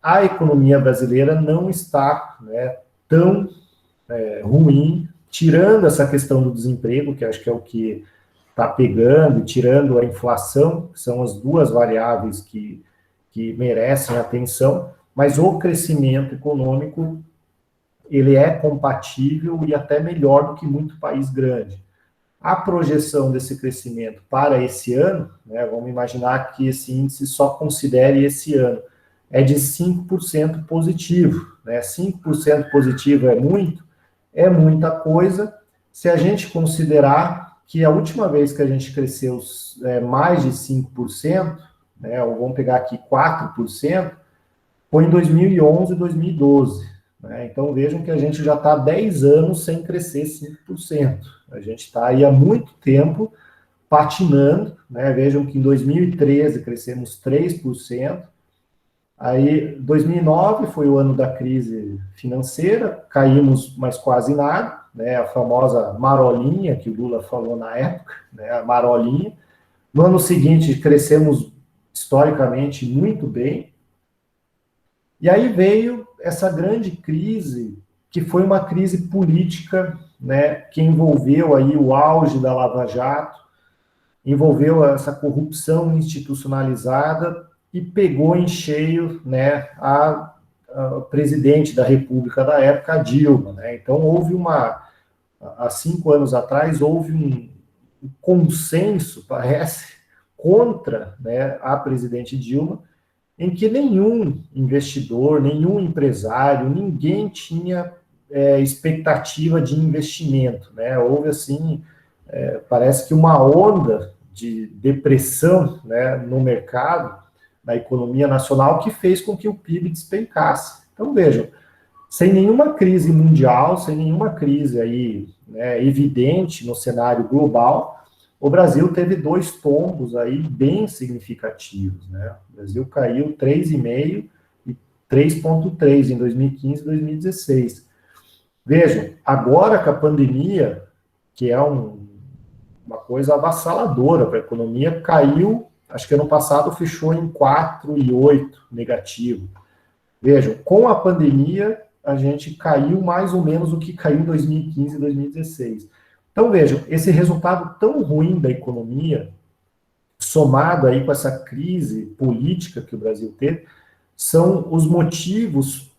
a economia brasileira não está, né, tão ruim, tirando essa questão do desemprego, que acho que é o que está pegando, tirando a inflação, que são as duas variáveis que merecem atenção, mas o crescimento econômico, ele é compatível e até melhor do que muito país grande. A projeção desse crescimento para esse ano, né, vamos imaginar que esse índice só considere esse ano, é de 5% positivo, né? 5% positivo é muita coisa, se a gente considerar que a última vez que a gente cresceu mais de 5%, né, ou vamos pegar aqui 4%, foi em 2011 e 2012. Né? Então, vejam que a gente já está há 10 anos sem crescer 5%. A gente está aí há muito tempo patinando, né? Vejam que em 2013 crescemos 3%, aí 2009 foi o ano da crise financeira, caímos mas quase nada, né? A famosa marolinha que o Lula falou na época, né? A marolinha. No ano seguinte crescemos historicamente muito bem, e aí veio essa grande crise, que foi uma crise política, né, que envolveu aí o auge da Lava Jato, envolveu essa corrupção institucionalizada e pegou em cheio, né, a presidente da República da época, a Dilma, né? Então houve há 5 anos atrás, houve um consenso, parece, contra, né, a presidente Dilma, em que nenhum investidor, nenhum empresário, ninguém tinha expectativa de investimento, né? Houve, assim, parece que uma onda de depressão, né, no mercado, na economia nacional, que fez com que o PIB despencasse. Então, vejam, sem nenhuma crise mundial, sem nenhuma crise aí, né, evidente no cenário global, o Brasil teve 2 tombos aí bem significativos, né? O Brasil caiu 3,5% e 3,3% em 2015 e 2016. Vejam, agora com a pandemia, que é uma coisa avassaladora para a economia, caiu, acho que ano passado fechou em 4,8% negativo. Vejam, com a pandemia, a gente caiu mais ou menos o que caiu em 2015 e 2016. Então, vejam, esse resultado tão ruim da economia, somado aí com essa crise política que o Brasil teve, são os motivos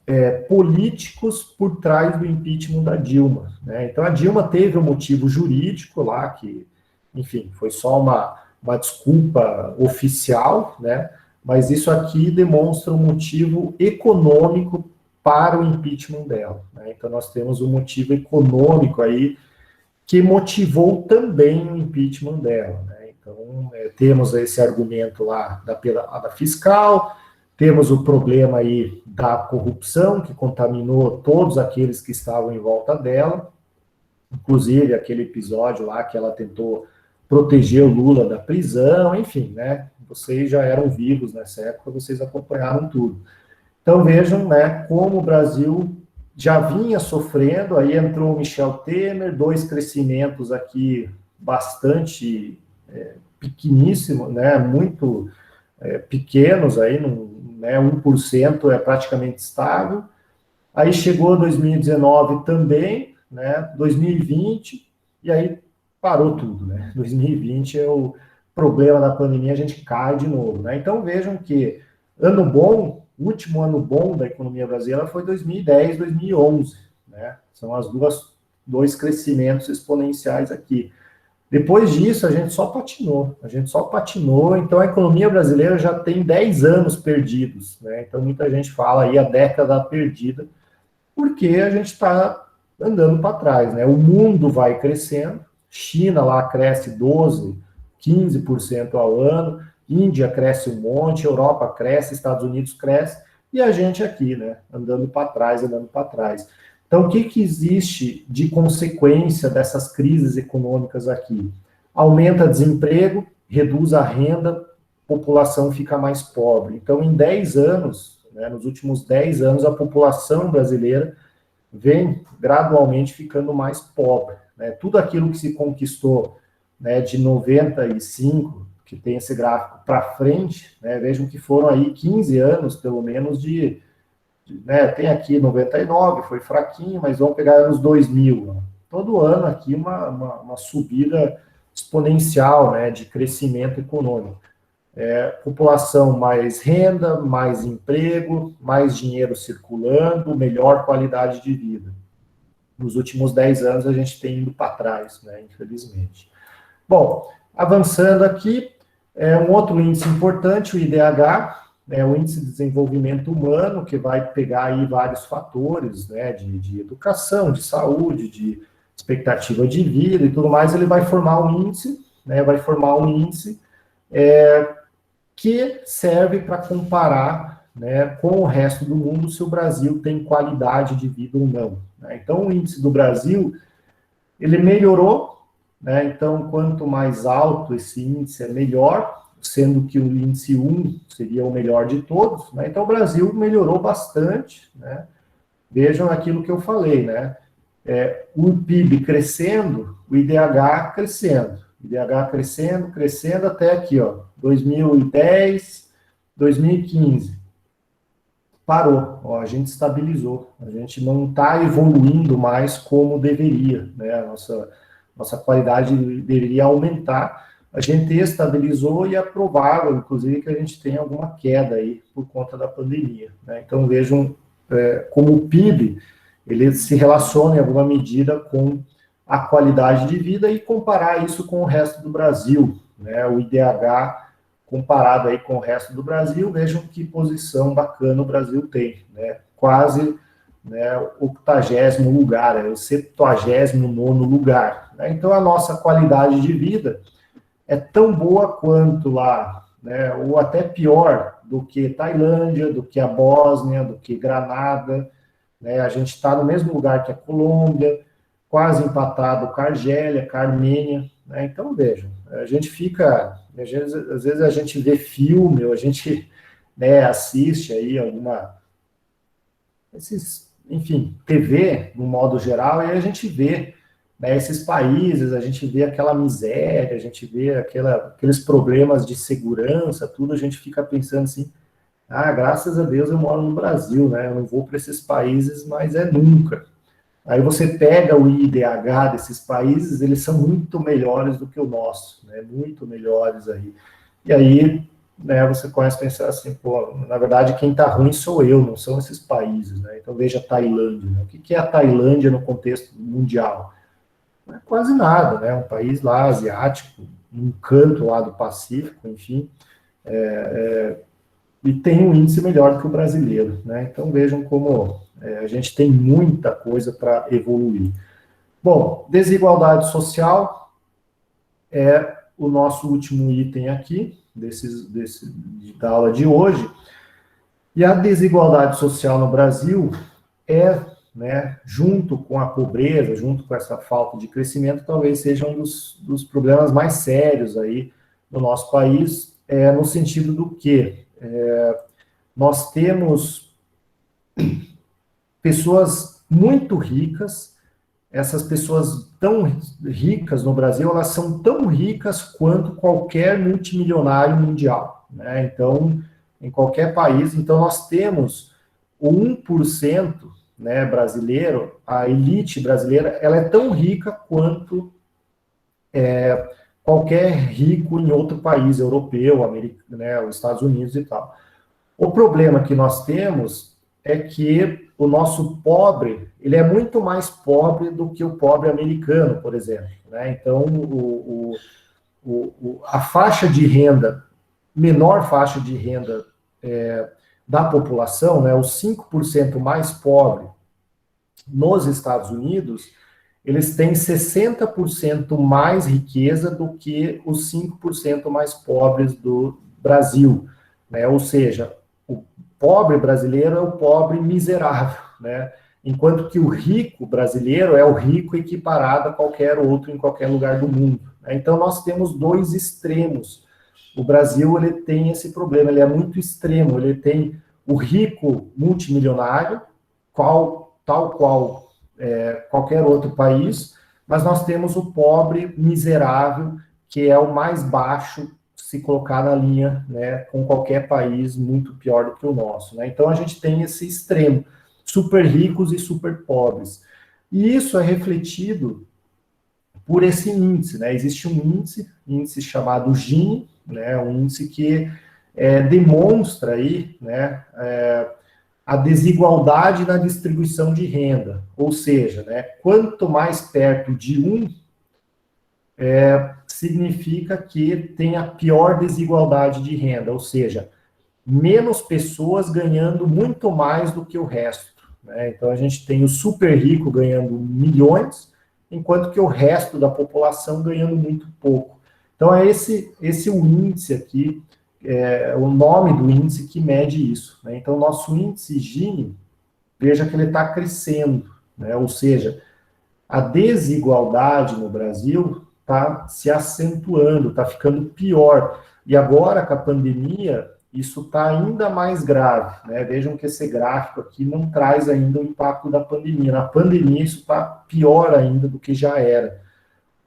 políticos por trás do impeachment da Dilma, né? Então, a Dilma teve um motivo jurídico lá, que, enfim, foi só uma desculpa oficial, né? Mas isso aqui demonstra um motivo econômico para o impeachment dela, né? Então, nós temos um motivo econômico aí que motivou também o impeachment dela, né? Então, temos esse argumento lá da fiscal, temos o problema aí da corrupção, que contaminou todos aqueles que estavam em volta dela, inclusive aquele episódio lá que ela tentou proteger o Lula da prisão, enfim, né? Vocês já eram vivos nessa época, vocês acompanharam tudo. Então, vejam, né, como o Brasil já vinha sofrendo, aí entrou o Michel Temer, 2 crescimentos aqui bastante pequeníssimos, né, muito pequenos, aí, né, 1% é praticamente estável. Aí chegou 2019 também, né, 2020, e aí parou tudo, né? 2020 é o problema da pandemia, a gente cai de novo, né? Então vejam que ano bom, o último ano bom da economia brasileira foi 2010, 2011, né? São as 2 crescimentos exponenciais aqui. Depois disso, a gente só patinou, então a economia brasileira já tem 10 anos perdidos, né? Então muita gente fala aí a década perdida, porque a gente está andando para trás, né? O mundo vai crescendo, China lá cresce 12%, 15% ao ano, Índia cresce um monte, Europa cresce, Estados Unidos cresce, e a gente aqui, né, andando para trás. Então, o que existe de consequência dessas crises econômicas aqui? Aumenta desemprego, reduz a renda, população fica mais pobre. Então, em 10 anos, né, nos últimos 10 anos, a população brasileira vem gradualmente ficando mais pobre, né? Tudo aquilo que se conquistou, né, de 95, que tem esse gráfico para frente, né, vejam que foram aí 15 anos, pelo menos, né, tem aqui 99, foi fraquinho, mas vamos pegar anos 2000. Ó. Todo ano aqui uma subida exponencial, né, de crescimento econômico. População mais renda, mais emprego, mais dinheiro circulando, melhor qualidade de vida. Nos últimos 10 anos a gente tem indo para trás, né, infelizmente. Bom, avançando aqui, um outro índice importante, o IDH, o Índice de Desenvolvimento Humano, que vai pegar aí vários fatores, né, de educação, de saúde, de expectativa de vida e tudo mais, ele vai formar um índice, né, que serve para comparar, né, com o resto do mundo se o Brasil tem qualidade de vida ou não, né? Então, o índice do Brasil, ele melhorou, né? Então, quanto mais alto esse índice é melhor, sendo que o índice 1 seria o melhor de todos, né? Então o Brasil melhorou bastante, né? Vejam aquilo que eu falei, né? O PIB crescendo, o IDH crescendo até aqui, ó, 2010, 2015. Parou, ó, a gente estabilizou, a gente não está evoluindo mais como deveria, né? A nossa qualidade deveria aumentar. A gente estabilizou e é provável, inclusive, que a gente tenha alguma queda aí por conta da pandemia, né? Então, vejam como o PIB, ele se relaciona em alguma medida com a qualidade de vida e comparar isso com o resto do Brasil, né? O IDH comparado aí com o resto do Brasil, vejam que posição bacana o Brasil tem, né? Quase, né, o 80º lugar, o 79º lugar, né? Então, a nossa qualidade de vida é tão boa quanto lá, né, ou até pior do que Tailândia, do que a Bósnia, do que Granada, né? A gente está no mesmo lugar que a Colômbia, quase empatado com a Argélia, com a Armênia, né? Então, vejam, a gente fica, às vezes a gente vê filme, ou a gente, né, assiste aí enfim, TV, no modo geral, e a gente vê, né, esses países, a gente vê aquela miséria, a gente vê aqueles problemas de segurança, tudo, a gente fica pensando assim, graças a Deus eu moro no Brasil, né, eu não vou para esses países, mas nunca. Aí você pega o IDH desses países, eles são muito melhores do que o nosso, né, muito melhores aí. E aí, né, você começa a pensar assim, pô, na verdade quem está ruim sou eu, não são esses países, né? Então veja a Tailândia, né? O que é a Tailândia no contexto mundial? Não é quase nada, né? Um país lá asiático, um canto lá do Pacífico, enfim, e tem um índice melhor do que o brasileiro, né? Então vejam como a gente tem muita coisa para evoluir. Bom, desigualdade social é o nosso último item aqui, da aula de hoje. E a desigualdade social no Brasil né, junto com a pobreza, junto com essa falta de crescimento, talvez seja um dos problemas mais sérios aí no nosso país, no sentido do que nós temos pessoas muito ricas. Essas pessoas tão ricas no Brasil, elas são tão ricas quanto qualquer multimilionário mundial, né? Então, em qualquer país, então nós temos o 1%, né, brasileiro, a elite brasileira, ela é tão rica quanto qualquer rico em outro país europeu, americano, né, os Estados Unidos e tal. O problema que nós temos é que o nosso pobre, ele é muito mais pobre do que o pobre americano, por exemplo, né? Então, a faixa de renda, menor faixa de renda da população, né, os 5% mais pobre nos Estados Unidos, eles têm 60% mais riqueza do que os 5% mais pobres do Brasil, né? Ou seja, o pobre brasileiro é o pobre miserável, né? Enquanto que o rico brasileiro é o rico equiparado a qualquer outro em qualquer lugar do mundo, né? Então, nós temos dois extremos. O Brasil, ele tem esse problema, ele é muito extremo, ele tem o rico multimilionário, tal qual qualquer outro país, mas nós temos o pobre miserável, que é o mais baixo se colocar na linha, né, com qualquer país muito pior do que o nosso, né? Então a gente tem esse extremo, super ricos e super pobres. E isso é refletido por esse índice, né? Existe um índice chamado Gini, né, um índice que demonstra aí, né, a desigualdade na distribuição de renda, ou seja, né, quanto mais perto de 1, significa que tem a pior desigualdade de renda, ou seja, menos pessoas ganhando muito mais do que o resto, né? Então a gente tem o super rico ganhando milhões, enquanto que o resto da população ganhando muito pouco. Então é esse o índice aqui, o nome do índice que mede isso, né? Então, o nosso índice Gini, veja que ele está crescendo, né? Ou seja, a desigualdade no Brasil está se acentuando, está ficando pior. E agora, com a pandemia, isso está ainda mais grave, né? Vejam que esse gráfico aqui não traz ainda o impacto da pandemia. Na pandemia, isso está pior ainda do que já era.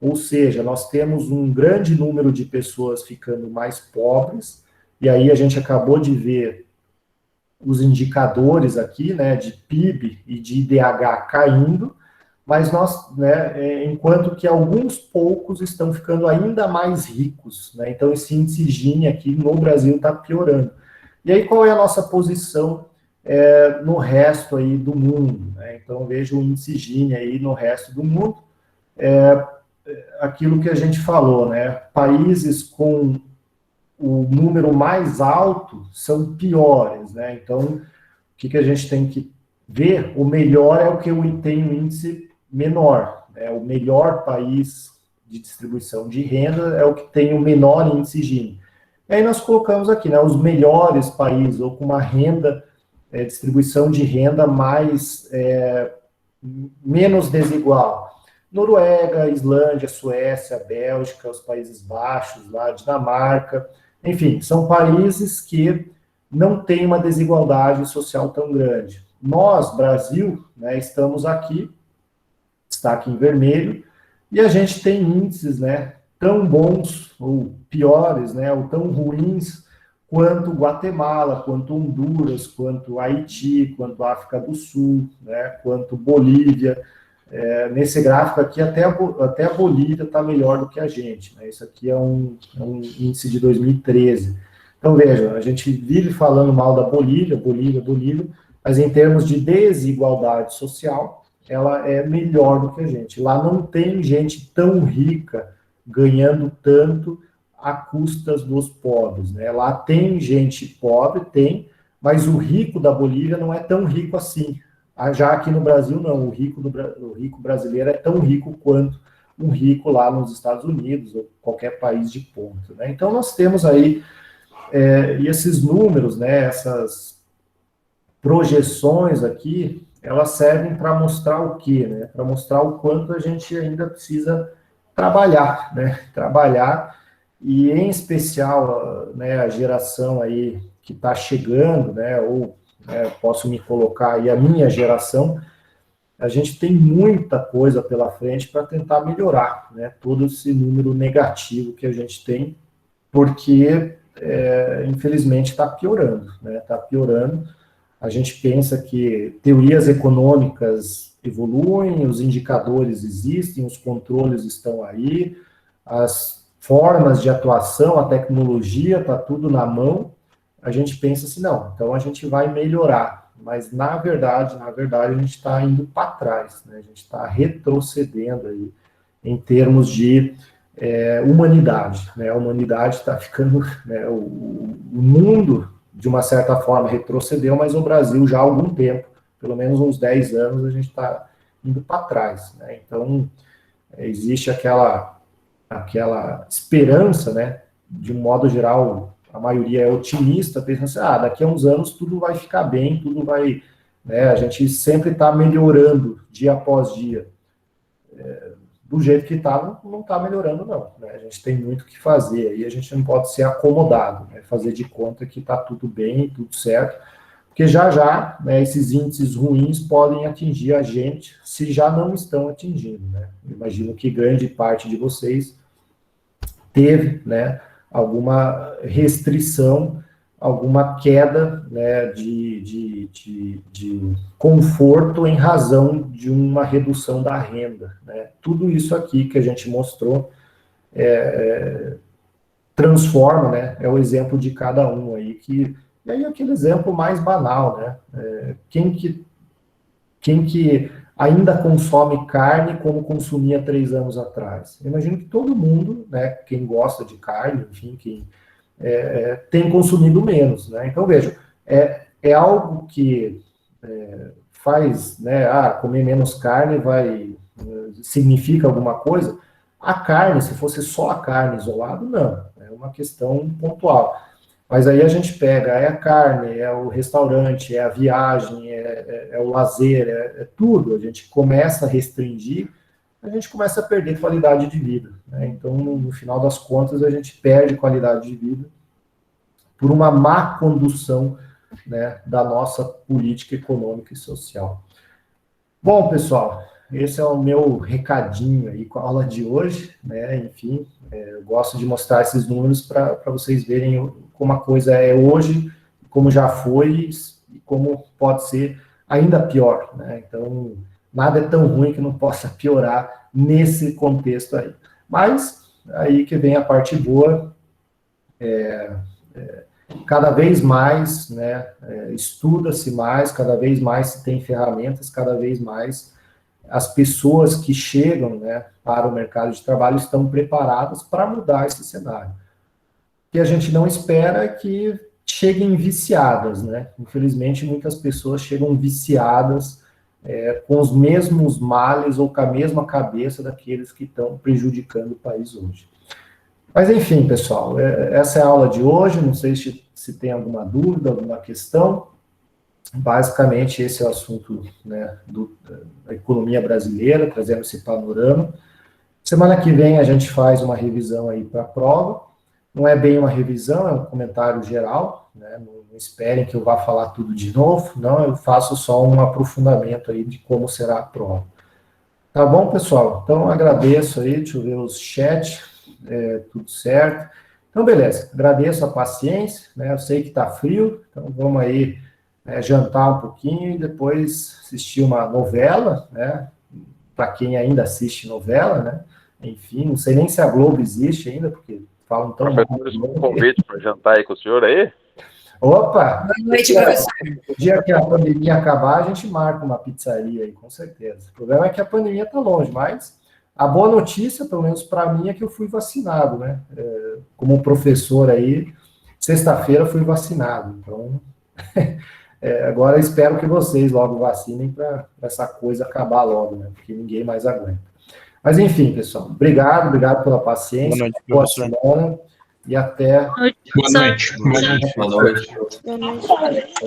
Ou seja, nós temos um grande número de pessoas ficando mais pobres, e aí a gente acabou de ver os indicadores aqui, né, de PIB e de IDH caindo, mas nós, né, enquanto que alguns poucos estão ficando ainda mais ricos, né? Então esse índice Gini aqui no Brasil está piorando. E aí qual é a nossa posição no resto aí do mundo, né? Então veja o índice Gini aí no resto do mundo, aquilo que a gente falou, né? Países com o número mais alto são piores, né? Então, o que a gente tem que ver? O melhor é o que tem um índice menor, né? O melhor país de distribuição de renda é o que tem o menor índice Gini. E aí nós colocamos aqui, né, os melhores países, ou com uma renda, distribuição de renda menos desigual. Noruega, Islândia, Suécia, Bélgica, os Países Baixos, lá, Dinamarca, enfim, são países que não têm uma desigualdade social tão grande. Nós, Brasil, né, estamos aqui, está aqui em vermelho, e a gente tem índices, né, tão bons ou piores, né, ou tão ruins quanto Guatemala, quanto Honduras, quanto Haiti, quanto África do Sul, né, quanto Bolívia. Nesse gráfico aqui, até a Bolívia está melhor do que a gente, né? Isso aqui é um índice de 2013. Então, vejam, a gente vive falando mal da Bolívia, mas em termos de desigualdade social, ela é melhor do que a gente. Lá não tem gente tão rica ganhando tanto a custas dos pobres, né? Lá tem gente pobre, mas o rico da Bolívia não é tão rico assim. Já aqui no Brasil, não, o rico brasileiro é tão rico quanto um rico lá nos Estados Unidos ou qualquer país de ponta, né? Então, nós temos aí, e esses números, né, essas projeções aqui, elas servem para mostrar o quê, né? Para mostrar o quanto a gente ainda precisa trabalhar, né? Trabalhar, e em especial, né, a geração aí que está chegando, né, ou posso me colocar aí a minha geração, a gente tem muita coisa pela frente para tentar melhorar, né, todo esse número negativo que a gente tem, porque, infelizmente, está piorando, né, está piorando. A gente pensa que teorias econômicas evoluem, os indicadores existem, os controles estão aí, as formas de atuação, a tecnologia, está tudo na mão. A gente pensa assim, não, então a gente vai melhorar, mas na verdade a gente está indo para trás, né? A gente está retrocedendo aí em termos de humanidade, né? A humanidade está ficando, né, o mundo, de uma certa forma, retrocedeu, mas o Brasil já há algum tempo, pelo menos uns 10 anos, a gente está indo para trás, né? Então, existe aquela esperança, né? De um modo geral, a maioria é otimista, pensando assim, daqui a uns anos tudo vai ficar bem, tudo vai, né, a gente sempre está melhorando dia após dia. Do jeito que está, não está melhorando, não, né? A gente tem muito o que fazer, aí a gente não pode ser acomodado, né, fazer de conta que está tudo bem, tudo certo, porque já, né, esses índices ruins podem atingir a gente, se já não estão atingindo, né? Imagino que grande parte de vocês teve, né, alguma restrição, alguma queda, né, de conforto em razão de uma redução da renda, né? Tudo isso aqui que a gente mostrou transforma, né? É o exemplo de cada um aí, e aí aquele exemplo mais banal, né? Quem que ainda consome carne como consumia 3 anos atrás? Eu imagino que todo mundo, né, quem gosta de carne, enfim, quem tem consumido menos, né? Então, vejam, é algo que faz, né, comer menos carne significa alguma coisa? A carne, se fosse só a carne isolada, não, é uma questão pontual. Mas aí a gente pega, a carne, é o restaurante, é a viagem, é o lazer, é tudo. A gente começa a restringir, a gente começa a perder qualidade de vida, né? Então, no final das contas, a gente perde qualidade de vida por uma má condução, né, da nossa política econômica e social. Bom, pessoal, esse é o meu recadinho aí com a aula de hoje, né? Enfim, eu gosto de mostrar esses números para vocês verem como a coisa é hoje, como já foi e como pode ser ainda pior, né? Então, nada é tão ruim que não possa piorar nesse contexto aí. Mas, aí que vem a parte boa, cada vez mais, né, estuda-se mais, cada vez mais se tem ferramentas, cada vez mais as pessoas que chegam, né, para o mercado de trabalho estão preparadas para mudar esse cenário. O que a gente não espera é que cheguem viciadas, né? Infelizmente, muitas pessoas chegam viciadas, com os mesmos males ou com a mesma cabeça daqueles que estão prejudicando o país hoje. Mas, enfim, pessoal, essa é a aula de hoje. Não sei se tem alguma dúvida, alguma questão. basicamente, esse é o assunto, né, da economia brasileira, trazendo esse panorama. Semana que vem a gente faz uma revisão aí para a prova. Não é bem uma revisão, é um comentário geral, né? Não esperem que eu vá falar tudo de novo, não, eu faço só um aprofundamento aí de como será a prova. Tá bom, pessoal? Então, agradeço aí, deixa eu ver os chats, tudo certo. Então, beleza, agradeço a paciência, né? Eu sei que está frio, então vamos aí jantar um pouquinho e depois assistir uma novela, né? Para quem ainda assiste novela, né? Enfim, não sei nem se a Globo existe ainda, porque falam tão mal. Um convite para jantar aí com o senhor aí? Opa! Boa noite, professor. No dia que a pandemia acabar, a gente marca uma pizzaria aí, com certeza. O problema é que a pandemia está longe, mas a boa notícia, pelo menos para mim, é que eu fui vacinado, né? Como professor aí, sexta-feira fui vacinado. Então, agora espero que vocês logo vacinem para essa coisa acabar logo, né? Porque ninguém mais aguenta. Mas, enfim, pessoal, obrigado pela paciência. Boa noite, boa professor. semana e até... Boa noite. Boa noite. Boa noite.